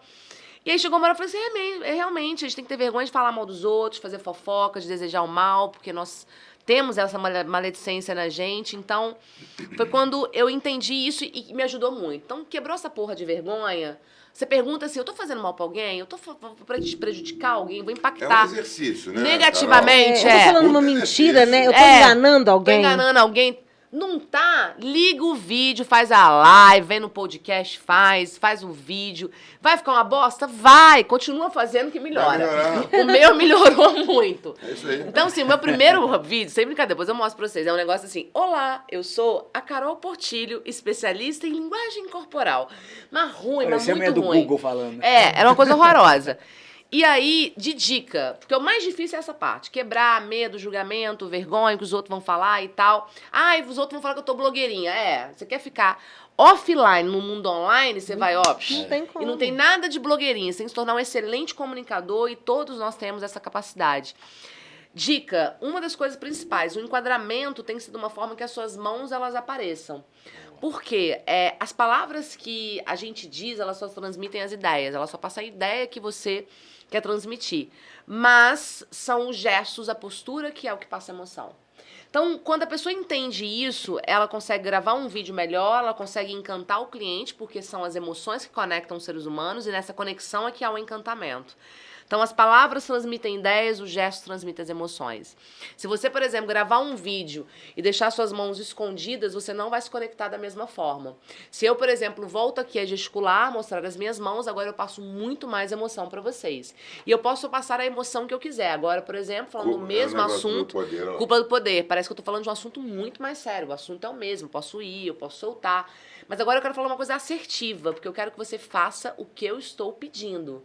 E aí chegou uma hora e eu falei assim, realmente, a gente tem que ter vergonha de falar mal dos outros, fazer fofoca, de desejar o mal, porque nós temos essa maledicência na gente. Então, foi quando eu entendi isso e me ajudou muito. Então, quebrou essa porra de vergonha. Você pergunta assim, eu tô fazendo mal pra alguém? Eu tô pra prejudicar alguém? Vou impactar. É um exercício, né, negativamente, Eu tô falando uma mentira, né? Eu tô enganando alguém. Tô enganando alguém. Não tá? Liga o vídeo, faz a live, vem no podcast, faz o vídeo. Vai ficar uma bosta? Vai! Continua fazendo que melhora. O meu melhorou muito. É isso aí. Então, assim, o meu primeiro vídeo, sem brincadeira, depois eu mostro pra vocês, é um negócio assim, olá, eu sou a Carol Portilho, especialista em linguagem corporal. Mas ruim, mas Parecia a mulher muito do ruim. Google falando. Era uma coisa horrorosa. E aí, de dica, porque o mais difícil é essa parte, quebrar medo, julgamento, vergonha que os outros vão falar e tal. E os outros vão falar que eu tô blogueirinha. Você quer ficar offline no mundo online, você vai, Não tem como. E não tem nada de blogueirinha, você tem que se tornar um excelente comunicador e todos nós temos essa capacidade. Dica, uma das coisas principais, o enquadramento tem que ser de uma forma que as suas mãos elas apareçam. Por quê? As palavras que a gente diz, elas só transmitem as ideias, elas só passam a ideia que você quer transmitir. Mas são os gestos, a postura que é o que passa a emoção. Então, quando a pessoa entende isso, ela consegue gravar um vídeo melhor, ela consegue encantar o cliente, porque são as emoções que conectam os seres humanos, e nessa conexão é que há o encantamento. Então, as palavras transmitem ideias, os gestos transmitem as emoções. Se você, por exemplo, gravar um vídeo e deixar suas mãos escondidas, você não vai se conectar da mesma forma. Se eu, por exemplo, volto aqui a gesticular, mostrar as minhas mãos, agora eu passo muito mais emoção para vocês. E eu posso passar a emoção que eu quiser. Agora, por exemplo, falando do mesmo assunto, culpa do poder. Parece que eu tô falando de um assunto muito mais sério. O assunto é o mesmo, posso ir, eu posso soltar. Mas agora eu quero falar uma coisa assertiva, porque eu quero que você faça o que eu estou pedindo.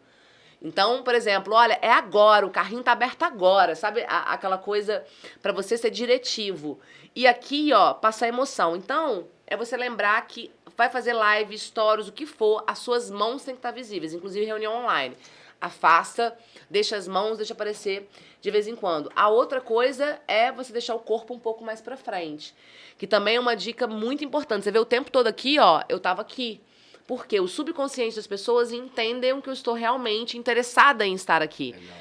Então, por exemplo, olha, é agora, o carrinho tá aberto agora, sabe? Aquela coisa para você ser diretivo. E aqui, ó, passa a emoção. Então, é você lembrar que vai fazer live, stories, o que for, as suas mãos têm que estar visíveis, inclusive reunião online. Afasta, deixa as mãos, deixa aparecer de vez em quando. A outra coisa é você deixar o corpo um pouco mais pra frente, que também é uma dica muito importante. Você vê o tempo todo aqui, ó, eu tava aqui. Porque o subconsciente das pessoas entendem que eu estou realmente interessada em estar aqui. Legal.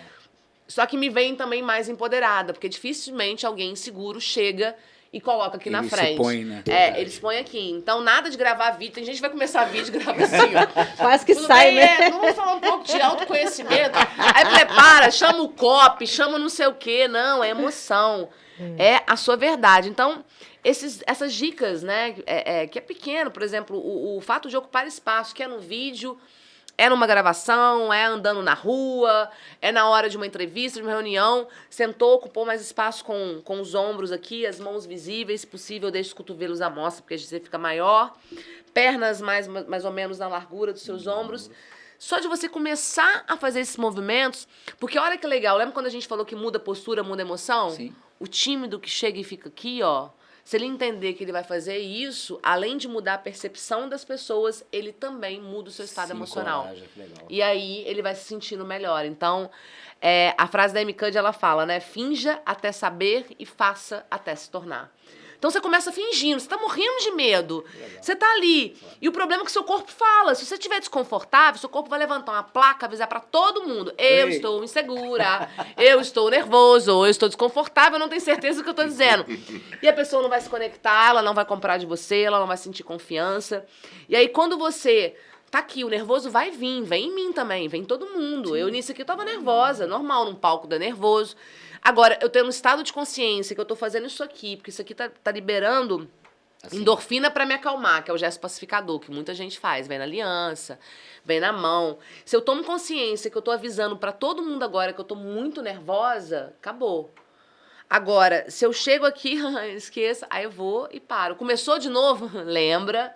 Só que me veem também mais empoderada, porque dificilmente alguém inseguro chega e coloca aqui na frente. Se põe, né? Eles põem aqui. Então, nada de gravar vídeo. Tem gente que vai começar vídeo e grava assim, ó. Quase que tudo sai, bem, né? Vamos falar um pouco de autoconhecimento. Aí prepara, chama o copy, chama não sei o quê. Não, é emoção. É a sua verdade. Então, essas dicas, né, que é pequeno, por exemplo, o fato de ocupar espaço, que é no vídeo, é numa gravação, é andando na rua, é na hora de uma entrevista, de uma reunião, sentou, ocupou mais espaço com os ombros aqui, as mãos visíveis, se possível, deixa os cotovelos à mostra, porque a gente fica maior, pernas mais ou menos na largura dos seus ombros. Só de você começar a fazer esses movimentos, porque olha que legal, lembra quando a gente falou que muda postura, muda emoção? Sim. O tímido que chega e fica aqui, ó, se ele entender que ele vai fazer isso, além de mudar a percepção das pessoas, ele também muda o seu estado emocional. Encoraja, que legal. E aí ele vai se sentindo melhor. Então, a frase da Amy Cuddy, ela fala, né? Finja até saber e faça até se tornar. Então você começa fingindo, você tá morrendo de medo. Legal. Você tá ali. E o problema é que seu corpo fala. Se você estiver desconfortável, seu corpo vai levantar uma placa, avisar pra todo mundo. Eu estou insegura, eu estou nervoso, ou eu estou desconfortável, eu não tenho certeza do que eu tô dizendo. E a pessoa não vai se conectar, ela não vai comprar de você, ela não vai sentir confiança. E aí quando você tá aqui, o nervoso vai vir, vem em mim também, vem em todo mundo. Eu nisso aqui eu tava nervosa, normal, num palco dá nervoso. Agora, eu tenho um estado de consciência que eu tô fazendo isso aqui, porque isso aqui tá liberando endorfina para me acalmar, que é o gesto pacificador, que muita gente faz. Vem na aliança, vem na mão. Se eu tomo consciência que eu tô avisando para todo mundo agora que eu tô muito nervosa, acabou. Agora, se eu chego aqui, esqueça, aí eu vou e paro. Começou de novo? Lembra.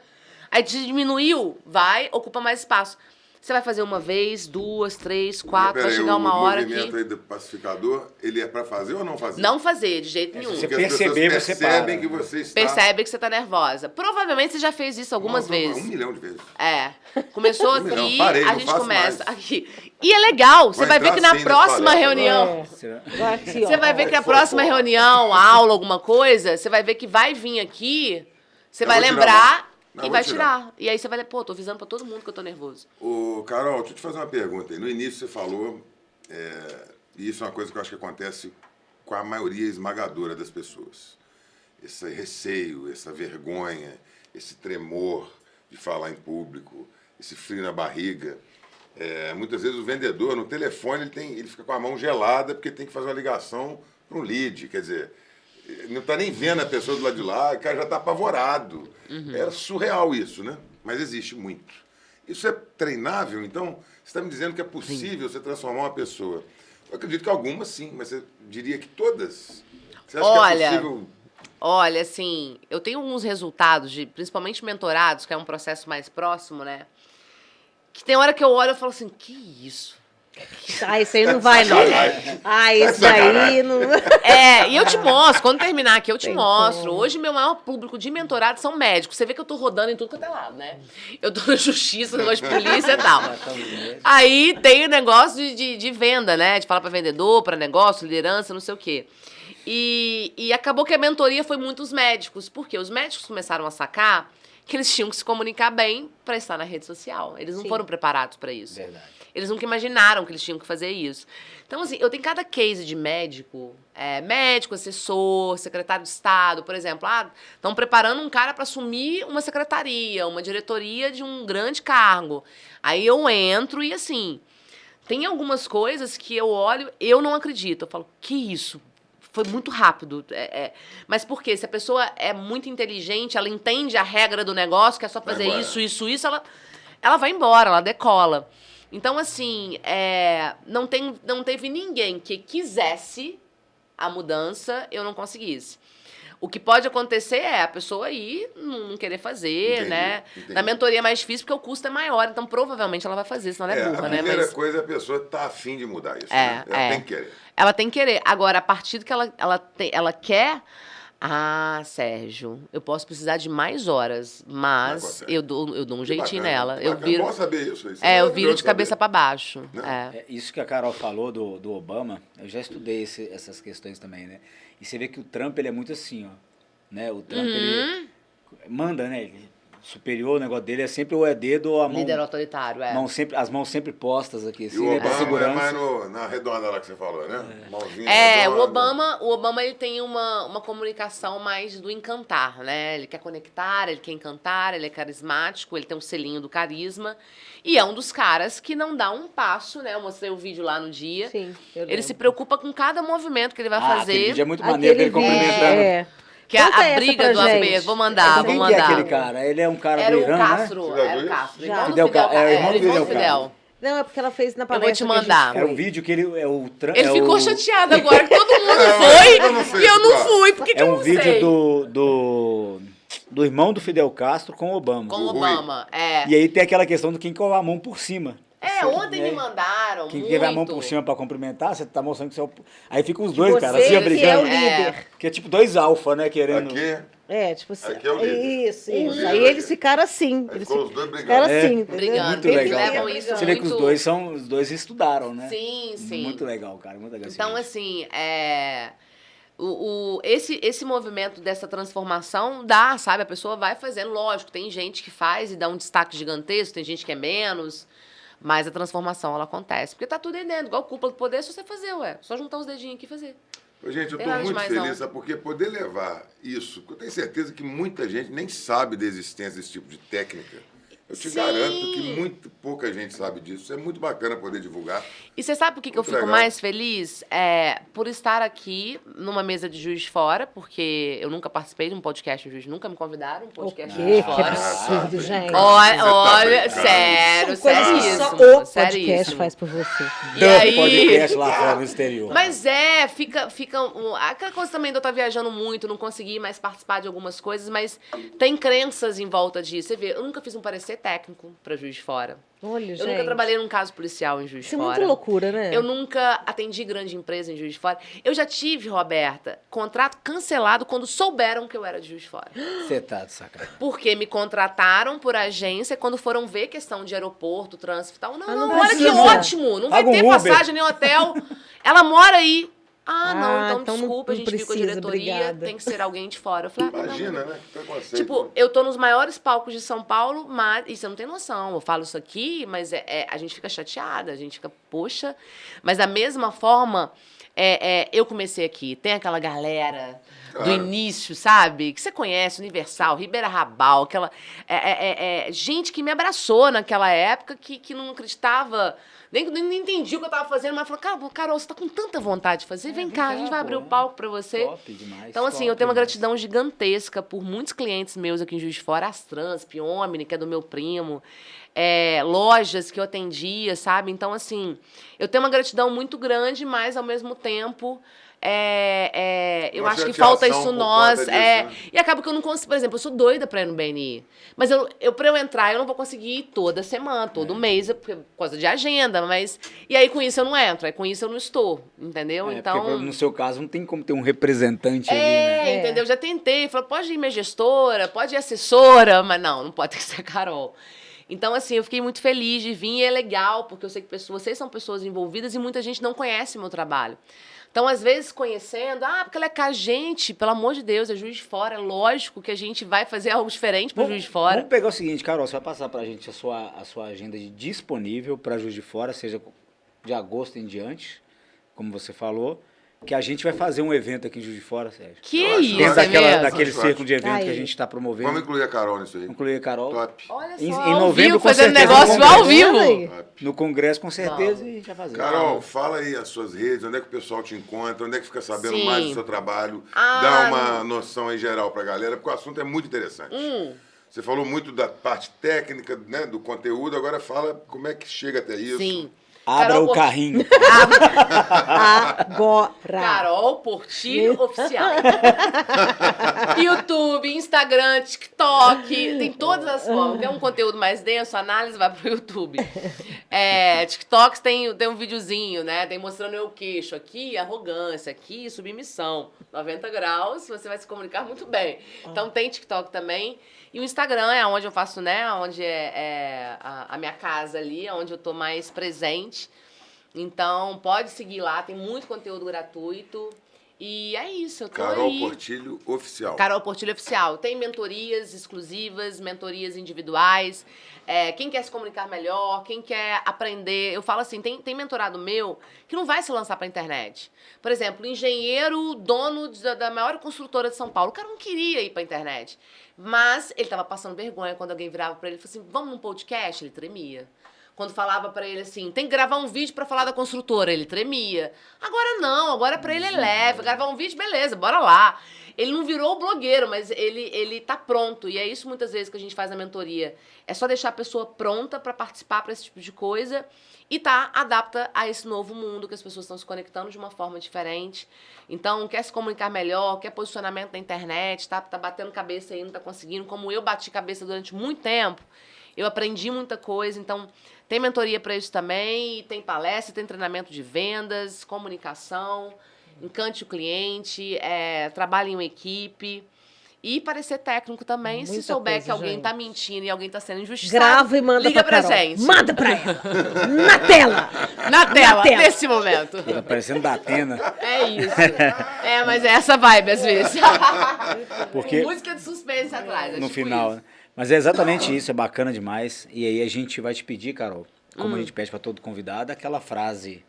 Aí diminuiu? Vai, ocupa mais espaço. Você vai fazer uma vez, 2, 3, 4, vai chegar uma hora aqui. O movimento aí do pacificador, ele é pra fazer ou não fazer? Não fazer, de jeito nenhum. Você Porque perceber, as pessoas você percebem para. que você está... Percebe que você tá nervosa. Provavelmente você já fez isso algumas vezes. 1 milhão de vezes. Começou 1 milhão. aqui, Parei, a não gente faço começa mais. aqui. E é legal, você vai ver entrar que na assim nas próxima palestras, reunião... Aqui, ó. Você vai ver que a próxima reunião, aula, alguma coisa, você vai ver que vai vir aqui, você Eu vai vou tirar, lembrar não, e vou vai tirar. tirar. E aí você vai, pô, tô avisando pra todo mundo que eu tô nervoso. Ô, Carol, deixa eu te fazer uma pergunta aí. No início você falou, e isso é uma coisa que eu acho que acontece com a maioria esmagadora das pessoas. Esse receio, essa vergonha, esse tremor de falar em público, esse frio na barriga. Muitas vezes o vendedor, no telefone, ele fica com a mão gelada porque tem que fazer uma ligação para um lead. Quer dizer, não está nem vendo a pessoa do lado de lá, o cara já está apavorado. É surreal isso, né? Mas existe muito. Isso é treinável? Então, você está me dizendo que é possível você transformar uma pessoa. Eu acredito que algumas sim, mas você diria que todas? Você acha que é possível? Olha, assim, eu tenho alguns resultados, principalmente mentorados, que é um processo mais próximo, né? Que tem hora que eu olho e falo assim, que isso? Ah, esse aí não vai, não. Ah, esse aí não... E eu te mostro, quando terminar aqui, eu te mostro. como. Hoje, meu maior público de mentorado são médicos. Você vê que eu tô rodando em tudo quanto é lado, né? Eu tô na justiça, no negócio de polícia e tal. Aí tem o negócio de venda, né? De falar pra vendedor, pra negócio, liderança, não sei o quê. E acabou que a mentoria foi muitos médicos. Por quê? Os médicos começaram a sacar que eles tinham que se comunicar bem para estar na rede social. Eles não foram preparados para isso. Verdade. Eles nunca imaginaram que eles tinham que fazer isso. Então, assim, eu tenho cada case de médico, médico, assessor, secretário de Estado, por exemplo. Estão preparando um cara para assumir uma secretaria, uma diretoria de um grande cargo. Aí eu entro e, assim, tem algumas coisas que eu olho, eu não acredito. Eu falo, que isso? Foi muito rápido. Mas por quê? Se a pessoa é muito inteligente, ela entende a regra do negócio, que é só fazer isso, ela vai embora, ela decola. Então, assim, não teve ninguém que quisesse a mudança, eu não conseguisse. O que pode acontecer é a pessoa ir, não querer fazer, né? Entendi. Na mentoria é mais difícil porque o custo é maior, então provavelmente ela vai fazer, senão ela é burra, a né? primeira coisa é a pessoa tá afim de mudar isso, né? Ela tem que querer. Ela tem que querer. Agora, a partir do que ela quer... Sérgio, eu posso precisar de mais horas, mas eu dou um jeitinho nela. Eu viro, bom saber isso. eu viro de cabeça para baixo. Isso que a Carol falou do Obama, eu já estudei essas questões também, né? E você vê que o Trump, ele é muito assim, ó. Né? O Trump, ele manda, né? Ele, superior, o negócio dele é sempre o dedo ou a mão. Líder autoritário, as mãos sempre postas aqui, assim, E o né? Obama Pra segurança. é mais na redonda lá que você falou, né? Mãozinha o redonda. Obama ele tem uma comunicação mais do encantar, né? Ele quer conectar, ele quer encantar, ele é carismático, ele tem um selinho do carisma. E é um dos caras que não dá um passo, né? Eu mostrei o vídeo lá no dia. Sim, eu Ele lembro. se preocupa com cada movimento que ele vai Aquele fazer. vídeo é muito maneiro, ele cumprimentando. Que é Conta a essa briga pra do gente. AP. Vou mandar. Quem que é aquele cara? Ele é um cara Era do o Irã, Castro. né? Era o Castro. Já. Irmão do Fidel Fidel. irmão do Irmão do Fidel. Fidel. Não, é porque ela fez na Eu vou palestra te que a gente mandar. foi. É um vídeo que ele é o Ele ficou chateado agora, que todo mundo foi e eu não fui. Por que é eu um não vídeo sei? do irmão do Fidel Castro com o Obama. Com o Obama, E aí tem aquela questão do quem com a mão por cima. Ontem me mandaram Quem muito. vai a mão por cima pra cumprimentar, você tá mostrando que você é o... Aí ficam os dois, cara, Você assim, que brigando. é o líder. Que é tipo dois alfa, né, querendo... Aqui, Tipo assim. Aqui é o líder. Isso. Aí eles ficaram assim. Aí Eles ficou os dois brigando. ficaram assim. entendeu? Brigando. Muito Eles legal, levam cara. isso Você vê que muito- os dois estudaram, né? Sim, sim. Muito legal, cara, muito legal. Então, assim, esse movimento dessa transformação dá, sabe? A pessoa vai fazendo, lógico, tem gente que faz e dá um destaque gigantesco, tem gente que é menos, mas a transformação, ela acontece. Porque tá tudo aí dentro, igual cúpula do poder, é só você fazer, só juntar os dedinhos aqui e fazer. Ô, gente, eu Tem estou nada muito demais, feliz, não. sabe? Porque poder levar isso, porque eu tenho certeza que muita gente nem sabe da existência desse tipo de técnica. Eu te Sim. garanto que muito pouca gente sabe disso. É muito bacana poder divulgar. E você sabe por que eu Muito fico legal. mais feliz? Por estar aqui numa mesa de Juiz de Fora, porque eu nunca participei de um podcast de Juiz, nunca me convidaram um podcast de Juiz de Que Fora. absurdo, gente. Olha, brincando. sério, São coisas que seríssimo. só o podcast seríssimo. faz por você. E aí... podcast lá fora no exterior. Mas fica aquela coisa também de eu estar viajando muito, não conseguir mais participar de algumas coisas, mas tem crenças em volta disso. Você vê, eu nunca fiz um parecer técnico para Juiz de Fora. Olha, Eu gente. nunca trabalhei num caso policial em Juiz de Isso é Fora. muita loucura, né? Eu nunca atendi grande empresa em Juiz de Fora. Eu já tive, Roberta, contrato cancelado quando souberam que eu era de Juiz de Fora. Você tá de sacanagem. Porque me contrataram por agência quando foram ver questão de aeroporto, trânsito e tal. Não, não olha que precisa. ótimo. Não vai Paga um ter Uber. passagem nem hotel. Ela mora aí. Não, então então desculpa, a não gente viu com a precisa, diretoria, obrigada. tem que ser alguém de fora. Eu falei, não. Imagina, né? Que preconceito. Tipo, eu tô nos maiores palcos de São Paulo, mas e você não tem noção. Eu falo isso aqui, mas a gente fica chateada, a gente fica, poxa. Mas da mesma forma, eu comecei aqui. Tem aquela galera do início, sabe? Que você conhece, Universal, Ribeira Rabal, aquela. Gente que me abraçou naquela época que não acreditava. Nem entendi o que eu tava fazendo, mas falou, Carol, você tá com tanta vontade de fazer? Vem cá, a gente vai abrir o palco pra você. Top demais. Então, assim, eu tenho uma gratidão gigantesca por muitos clientes meus aqui em Juiz de Fora, Astrans, Piomini, que é do meu primo. lojas que eu atendia, sabe? Então, assim, eu tenho uma gratidão muito grande, mas, ao mesmo tempo... eu acho que falta isso nós. Disso, né? E acaba que eu não consigo. Por exemplo, eu sou doida pra ir no BNI. Mas pra eu entrar, eu não vou conseguir ir toda semana, todo mês, por causa de agenda. Mas. E aí com isso eu não entro, aí com isso eu não estou. Entendeu? Então. Porque no seu caso não tem como ter um representante ali, né? Entendeu? Já tentei. Falei, pode ir minha gestora, pode ir assessora, mas não pode ter que ser a Carol. Então, assim, eu fiquei muito feliz de vir e é legal, porque eu sei que vocês são pessoas envolvidas e muita gente não conhece o meu trabalho. Então, às vezes, conhecendo, porque ela é com a gente, pelo amor de Deus, é Juiz de Fora, é lógico que a gente vai fazer algo diferente para Juiz de Fora. Vamos pegar o seguinte, Carol, você vai passar pra gente a sua agenda disponível para Juiz de Fora, seja de agosto em diante, como você falou, que a gente vai fazer um evento aqui em Juiz de Fora, Sérgio. Que isso, dentro daquele círculo de evento que a gente está promovendo. Vamos incluir a Carol nisso aí. Incluir a Carol. Top. Olha só, Em ao novembro, vivo, com fazendo certeza, negócio no ao Congresso. vivo. No Congresso, com certeza, e a gente vai fazer. Carol, fala aí as suas redes, onde é que o pessoal te encontra, onde é que fica sabendo Sim. mais do seu trabalho. Dá uma noção aí geral pra galera, porque o assunto é muito interessante. Você falou muito da parte técnica, né, do conteúdo, agora fala como é que chega até isso. Sim. Abra Carol o carrinho. Agora. Carol Portilho Oficial. YouTube, Instagram, TikTok, tem todas as formas. Tem um conteúdo mais denso, análise, vai pro YouTube. TikTok tem um videozinho, né? Tem mostrando eu o queixo. Aqui, arrogância. Aqui, submissão. 90 graus, você vai se comunicar muito bem. Então tem TikTok também. E o Instagram é onde eu faço, né? Onde é a minha casa ali, onde eu tô mais presente. Então, pode seguir lá, tem muito conteúdo gratuito. E é isso, eu tô Carol aí. Portilho Oficial. Carol Portilho Oficial. Tem mentorias exclusivas, mentorias individuais. Quem quer se comunicar melhor, quem quer aprender. Eu falo assim, tem mentorado meu que não vai se lançar pra internet. Por exemplo, engenheiro, dono da maior construtora de São Paulo. O cara não queria ir pra internet. Mas ele tava passando vergonha quando alguém virava pra ele e falou assim, vamos num podcast? Ele tremia. Quando falava pra ele assim, tem que gravar um vídeo pra falar da construtora, ele tremia. Agora não, agora pra ele é leve, gravar um vídeo, beleza, bora lá. Ele não virou blogueiro, mas ele tá pronto. E é isso muitas vezes que a gente faz na mentoria. É só deixar a pessoa pronta pra participar pra esse tipo de coisa e adapta a esse novo mundo que as pessoas estão se conectando de uma forma diferente. Então, quer se comunicar melhor, quer posicionamento na internet, tá batendo cabeça aí, não tá conseguindo. Como eu bati cabeça durante muito tempo, eu aprendi muita coisa, então tem mentoria para isso também, tem palestra, tem treinamento de vendas, comunicação, encante o cliente, trabalho em uma equipe. E parecer técnico também, se souber coisa, que alguém gente. tá mentindo e alguém tá sendo injustiçado, Grava e manda liga pra Carol. gente. Manda pra ela. Na tela. Na tela, tela. nesse momento. Tá parecendo da Atena. É isso. Mas é essa vibe às vezes. Porque Música de suspense atrás. no tipo final, isso. né? Mas é exatamente isso, é bacana demais. E aí a gente vai te pedir, Carol, como a gente pede para todo convidado, aquela frase.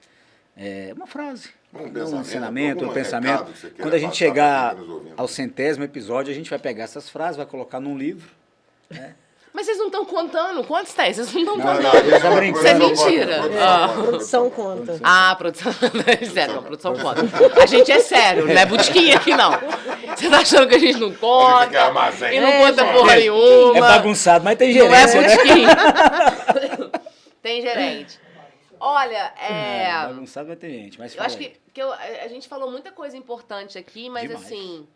Uma frase. Um ensinamento, um pensamento. Quando a gente chegar ao 100º episódio, a gente vai pegar essas frases, vai colocar num livro. Mas vocês não estão contando? Quantos tem? Vocês não estão Não, contando. eu tô brincando. Isso é mentira. Produção conta. A produção. Sério, a produção conta. A gente é sério, não é botiquinha aqui, não. Você tá achando que a gente não conta? E não conta porra nenhuma. É bagunçado, mas tem Não é gerência, né? botiquinha. Tem gerente. Olha, Bagunçado vai ter gente, mas eu fala acho aí. que a gente falou muita coisa importante aqui, mas Demais. assim,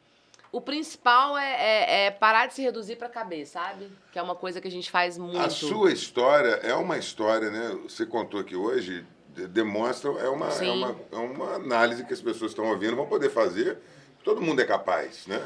o principal é parar de se reduzir pra caber, sabe? Que é uma coisa que a gente faz muito. A sua história é uma história, né? Você contou aqui hoje, demonstra, é uma análise que as pessoas estão ouvindo, vão poder fazer. Todo mundo é capaz, né?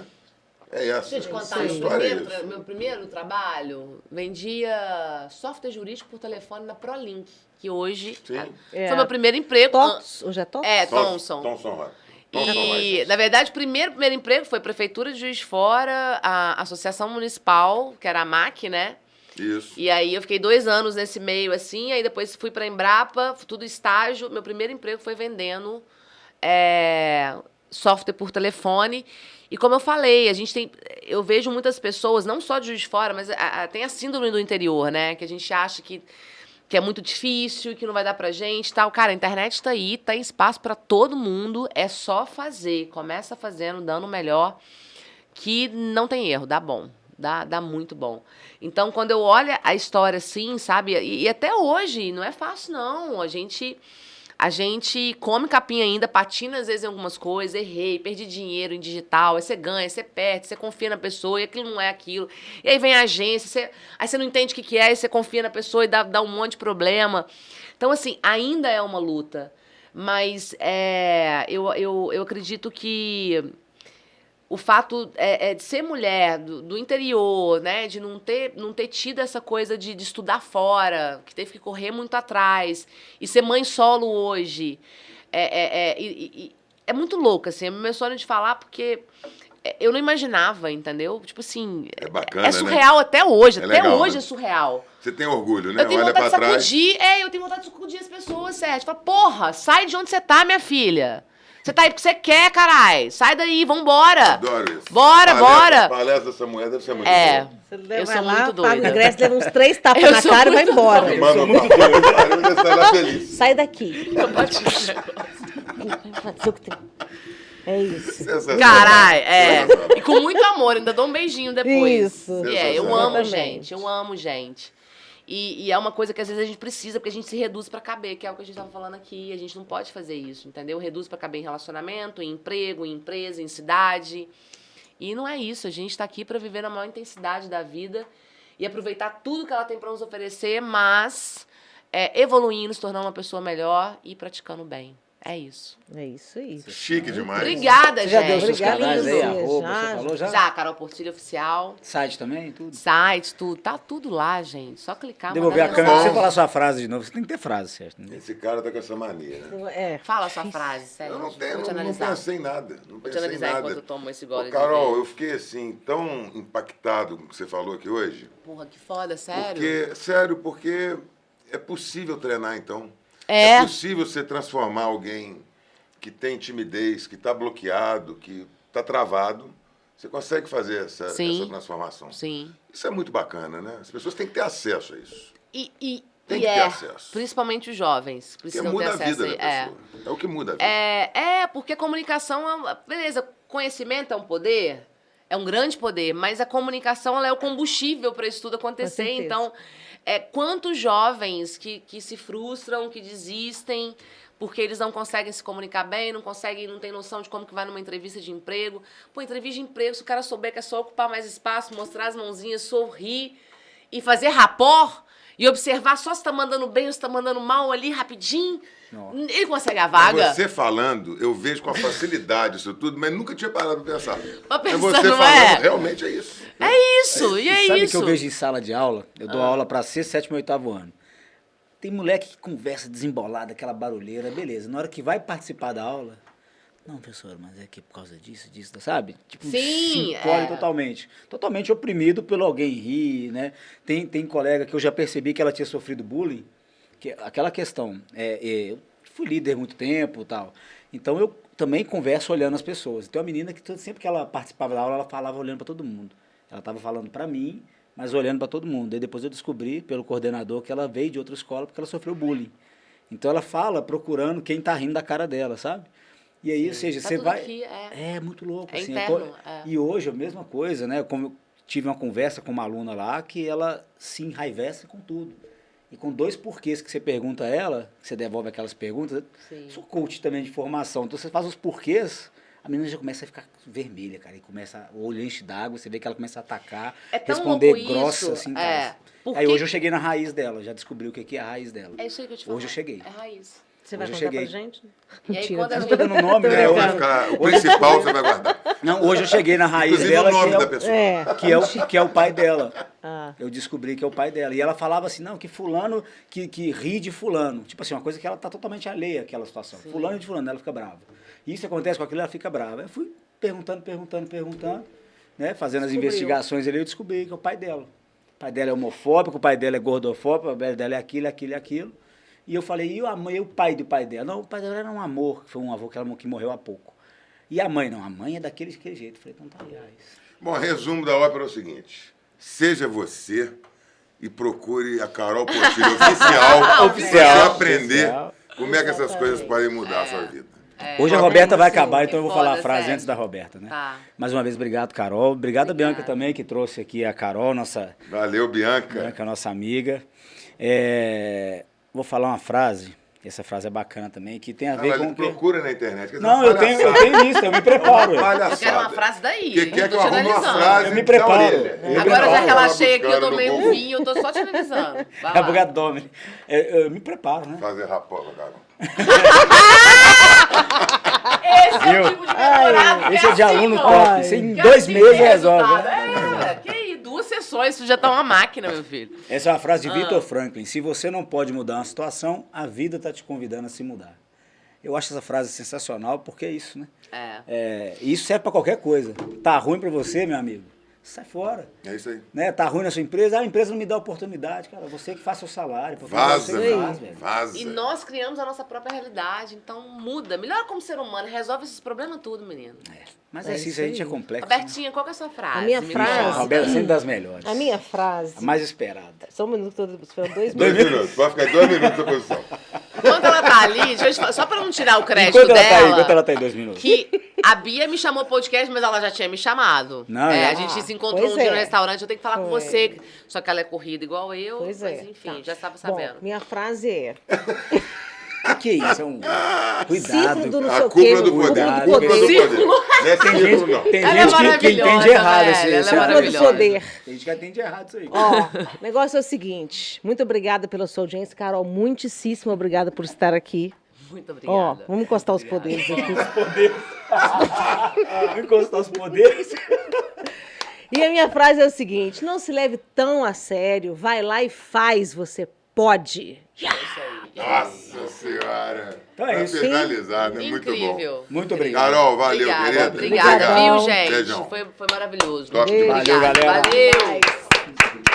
É essa. Deixa eu te contar, a história é isso. meu primeiro trabalho, vendia software jurídico por telefone na ProLink, que hoje foi meu primeiro emprego. Hoje é Tots? Thomson. Thomson. E, na verdade, o primeiro emprego foi Prefeitura de Juiz de Fora, a Associação Municipal, que era a MAC, né? Isso. E aí eu fiquei 2 anos nesse meio, assim, aí depois fui pra Embrapa, tudo estágio. Meu primeiro emprego foi vendendo software por telefone. E como eu falei, eu vejo muitas pessoas, não só de Juiz de Fora, mas tem a síndrome do interior, né? Que a gente acha que é muito difícil, que não vai dar pra gente e tal. Cara, a internet tá aí, tem espaço pra todo mundo, é só fazer. Começa fazendo, dando o melhor, que não tem erro, dá bom. Dá muito bom. Então, quando eu olho a história assim, sabe? E até hoje, não é fácil, não. A gente come capim ainda, patina às vezes em algumas coisas, errei, perdi dinheiro em digital, aí você ganha, você perde, você confia na pessoa e aquilo não é aquilo. E aí vem a agência, aí você não entende o que é, aí você confia na pessoa e dá um monte de problema. Então, assim, ainda é uma luta. Mas eu acredito que o fato de ser mulher, do interior, né, de não ter tido essa coisa de estudar fora, que teve que correr muito atrás, e ser mãe solo hoje, é muito louco, assim, é meu sonho de falar, porque eu não imaginava, entendeu? Tipo assim, É bacana, surreal, né? Até hoje, legal, é surreal. Você tem orgulho, né? Eu tenho Olha vontade pra de sacudir, eu tenho vontade de sacudir as pessoas, Sérgio. Fala, porra, sai de onde você tá, minha filha. Você tá aí porque você quer, carai. Sai daí, vambora. Adoro isso. Bora. A palestra dessa mulher deve ser muito boa. Eu sou muito doida. Paga o ingresso, leva uns 3 tapas na cara e vai embora. Eu sou muito doido. Sai daqui. Eu bati É isso. Carai, E com muito amor, ainda dou um beijinho depois. Isso. Eu amo Exatamente. gente, eu amo gente. E é uma coisa que às vezes a gente precisa, porque a gente se reduz pra caber, que é o que a gente tava falando aqui. A gente não pode fazer isso, entendeu? Reduz pra caber em relacionamento, em emprego, em empresa, em cidade. E não é isso. A gente tá aqui pra viver na maior intensidade da vida e aproveitar tudo que ela tem pra nos oferecer, mas evoluindo, se tornando uma pessoa melhor e praticando bem. É isso. É isso aí. Chique demais. Obrigada, Você gente. já deu seus Obrigada, canais aí, lindo. arroba, Já. você falou já? Já, Carol Portilho Oficial. Site também, tudo? Site, tudo. Tá tudo lá, gente. Só clicar. Devolver a mandar câmera pra você mensagem. falar sua frase de novo. Você tem que ter frase, certo? Né? Esse cara tá com essa mania, né? Fala a sua frase, sério. Eu não tenho, Vou te não analisar. pensei em nada. Não Vou te pensei em analisar nada. enquanto eu tomo esse Ô, gole de Carol, vinho. eu fiquei assim, tão impactado com o que você falou aqui hoje. Porra, que foda, sério? Porque é possível treinar, então. É. possível você transformar alguém que tem timidez, que está bloqueado, que está travado. Você consegue fazer essa transformação. Sim. Isso é muito bacana, né? As pessoas têm que ter acesso a isso. Tem Tem que ter acesso. Principalmente os jovens. Porque Precisam muda ter a acesso vida da aí. pessoa. É o que muda a vida. Porque a comunicação, beleza, conhecimento é um poder, é um grande poder, mas a comunicação ela é o combustível para isso tudo acontecer. certeza. Então, quantos jovens que se frustram, que desistem, porque eles não conseguem se comunicar bem, não tem noção de como que vai numa entrevista de emprego. Pô, entrevista de emprego, se o cara souber que é só ocupar mais espaço, mostrar as mãozinhas, sorrir e fazer rapport e observar só se tá mandando bem ou se tá mandando mal ali rapidinho, ele consegue a vaga. Você falando, eu vejo com a facilidade isso tudo, mas nunca tinha parado para pensar. Pra pensar, você não falando, realmente é isso. É isso, e é Sabe o isso. que eu vejo em sala de aula? Eu dou aula para sexto, sétimo e oitavo ano. Tem moleque que conversa desembolada, aquela barulheira, beleza. Na hora que vai participar da aula, não, professor, mas é que por causa disso, sabe? Tipo, Sim, se encolhe totalmente. Totalmente oprimido pelo alguém rir, né? Tem colega que eu já percebi que ela tinha sofrido bullying, que aquela questão, eu fui líder muito tempo e tal, então eu também converso olhando as pessoas. Tem uma menina que sempre que ela participava da aula, ela falava olhando para todo mundo. Ela estava falando para mim, mas olhando para todo mundo. Aí depois eu descobri, pelo coordenador, que ela veio de outra escola porque ela sofreu bullying. Então ela fala procurando quem tá rindo da cara dela, sabe? E aí, ou seja, Tá você tudo vai... aqui, É muito louco, É assim. interno, E hoje a mesma coisa, né? Como eu tive uma conversa com uma aluna lá, que ela se enraivece com tudo. E com 2 porquês que você pergunta a ela, que você devolve aquelas perguntas, Sim. sou coach também de formação, então você faz os porquês, a menina já começa a ficar vermelha, cara, e começa, o olho enche d'água, você vê que ela começa a atacar, É tão responder louco grossa, isso, assim, cara. porque- Aí hoje eu cheguei na raiz dela, já descobri o que é a raiz dela. É isso aí que eu te falo. Hoje eu cheguei. É raiz. Você vai Hoje eu contar pra cheguei. gente? E aí, Mentira, quando a Eu gente... tô dando nome, né? Vai ficar, o principal você vai guardar. Não, hoje eu cheguei na raiz Inclusive dela, o nome da pessoa. que é o pai dela. Ah. Eu descobri que é o pai dela. E ela falava assim, não, que fulano, que ri de fulano. Tipo assim, uma coisa que ela tá totalmente alheia àquela situação. Sim. Fulano de fulano, ela fica brava. E isso acontece com aquilo, ela fica brava. Eu fui perguntando, né, fazendo as investigações ali, eu descobri que é o pai dela. O pai dela é homofóbico, o pai dela é gordofóbico, o pai dela é aquilo. E eu falei, e a mãe, e o pai do pai dela? Não, o pai dela era um amor, foi um avô que morreu há pouco. E a mãe? Não, a mãe é daquele jeito. Eu falei, então tá, aliás. Bom, resumo da ópera é o seguinte. Seja você e procure a Carol Portilho oficial para você aprender como é que essas coisas podem mudar a sua vida. Hoje a Roberta vai acabar, então eu vou falar a foda, frase Sérgio. antes da Roberta, né? Tá. Mais uma vez, obrigado, Carol. Obrigado a Bianca também, que trouxe aqui a Carol, nossa Valeu, Bianca. nossa amiga. Vou falar uma frase, essa frase é bacana também, que tem a ver com... Procura na internet. que Não, essa eu tenho palhaçada. isso, eu me preparo. Eu quero uma frase daí. Que quer que tô eu te arrume uma analisando. frase Eu me da preparo. orelha? Eu me Agora já preparo. relaxei aqui, eu Buscando no tomei um Google. vinho, eu tô só te analisando. Vai É lá. porque abdômen. Eu me preparo, né? Fazer rapola, cara. Esse é o tipo de namorado. Esse é de aluno ó. top. Isso em Que 2 assim meses tem resolve. resultado. né? Que aí, 2 sessões, isso já tá uma máquina, meu filho. Essa é uma frase de Viktor Franklin. Se você não pode mudar uma situação, a vida está te convidando a se mudar. Eu acho essa frase sensacional porque é isso, né? Isso serve para qualquer coisa. Tá ruim para você, meu amigo? Sai fora. É isso aí. Né? Tá ruim na sua empresa, a empresa não me dá oportunidade, cara. Você que faz seu salário. porque Vaza, você que faz, velho. vaza. E nós criamos a nossa própria realidade, então muda. Melhor como ser humano, resolve esses problemas tudo, menino. Mas É assim, isso a gente é aí. complexo. né? Robertinha, qual que é a sua frase? A minha Me frase- A conta. Roberta é sempre das melhores. A minha frase. A mais esperada. Só um minuto, tô esperando 2 2 minutos. minutos. Pode ficar 2 minutos na posição. Enquanto ela tá ali, deixa eu te falar, só pra não tirar o crédito Enquanto ela tá aí, dela, enquanto ela tá aí 2 minutos. que a Bia me chamou podcast, mas ela já tinha me chamado. Não, A gente se encontrou pois um dia é. no restaurante, eu tenho que falar com Foi. você. Só que ela é corrida igual eu, Pois mas é. enfim, Tá. já estava Bom, sabendo. minha frase é: O que é isso? É um... Cuidado. círculo do não A sei o cúpula quê, do cúpula poder. do A cúpula do poder. poder. Não é círculo, não. Tem Ela é gente que entende maravilhosa, errado velho, esse ela é esse- Cúpula do maravilhosa. poder. Tem gente que entende errado isso aí. Ó, o negócio é o seguinte. Muito obrigada pela sua audiência, Carol. Muitíssimo obrigada por estar aqui. Muito Ó, obrigada. vamos encostar os poderes aqui. Encostar os poderes. E a minha frase é o seguinte: não se leve tão a sério. Vai lá e faz, você pode. Nossa senhora. Então é Pra isso. finalizar, né? Muito bom. Incrível. Muito obrigado. Carol, valeu, Obrigada, querida. obrigada. Obrigadão. Viu, gente? Beijão. Foi maravilhoso. Top Muito demais. obrigada. Valeu, galera. Valeu.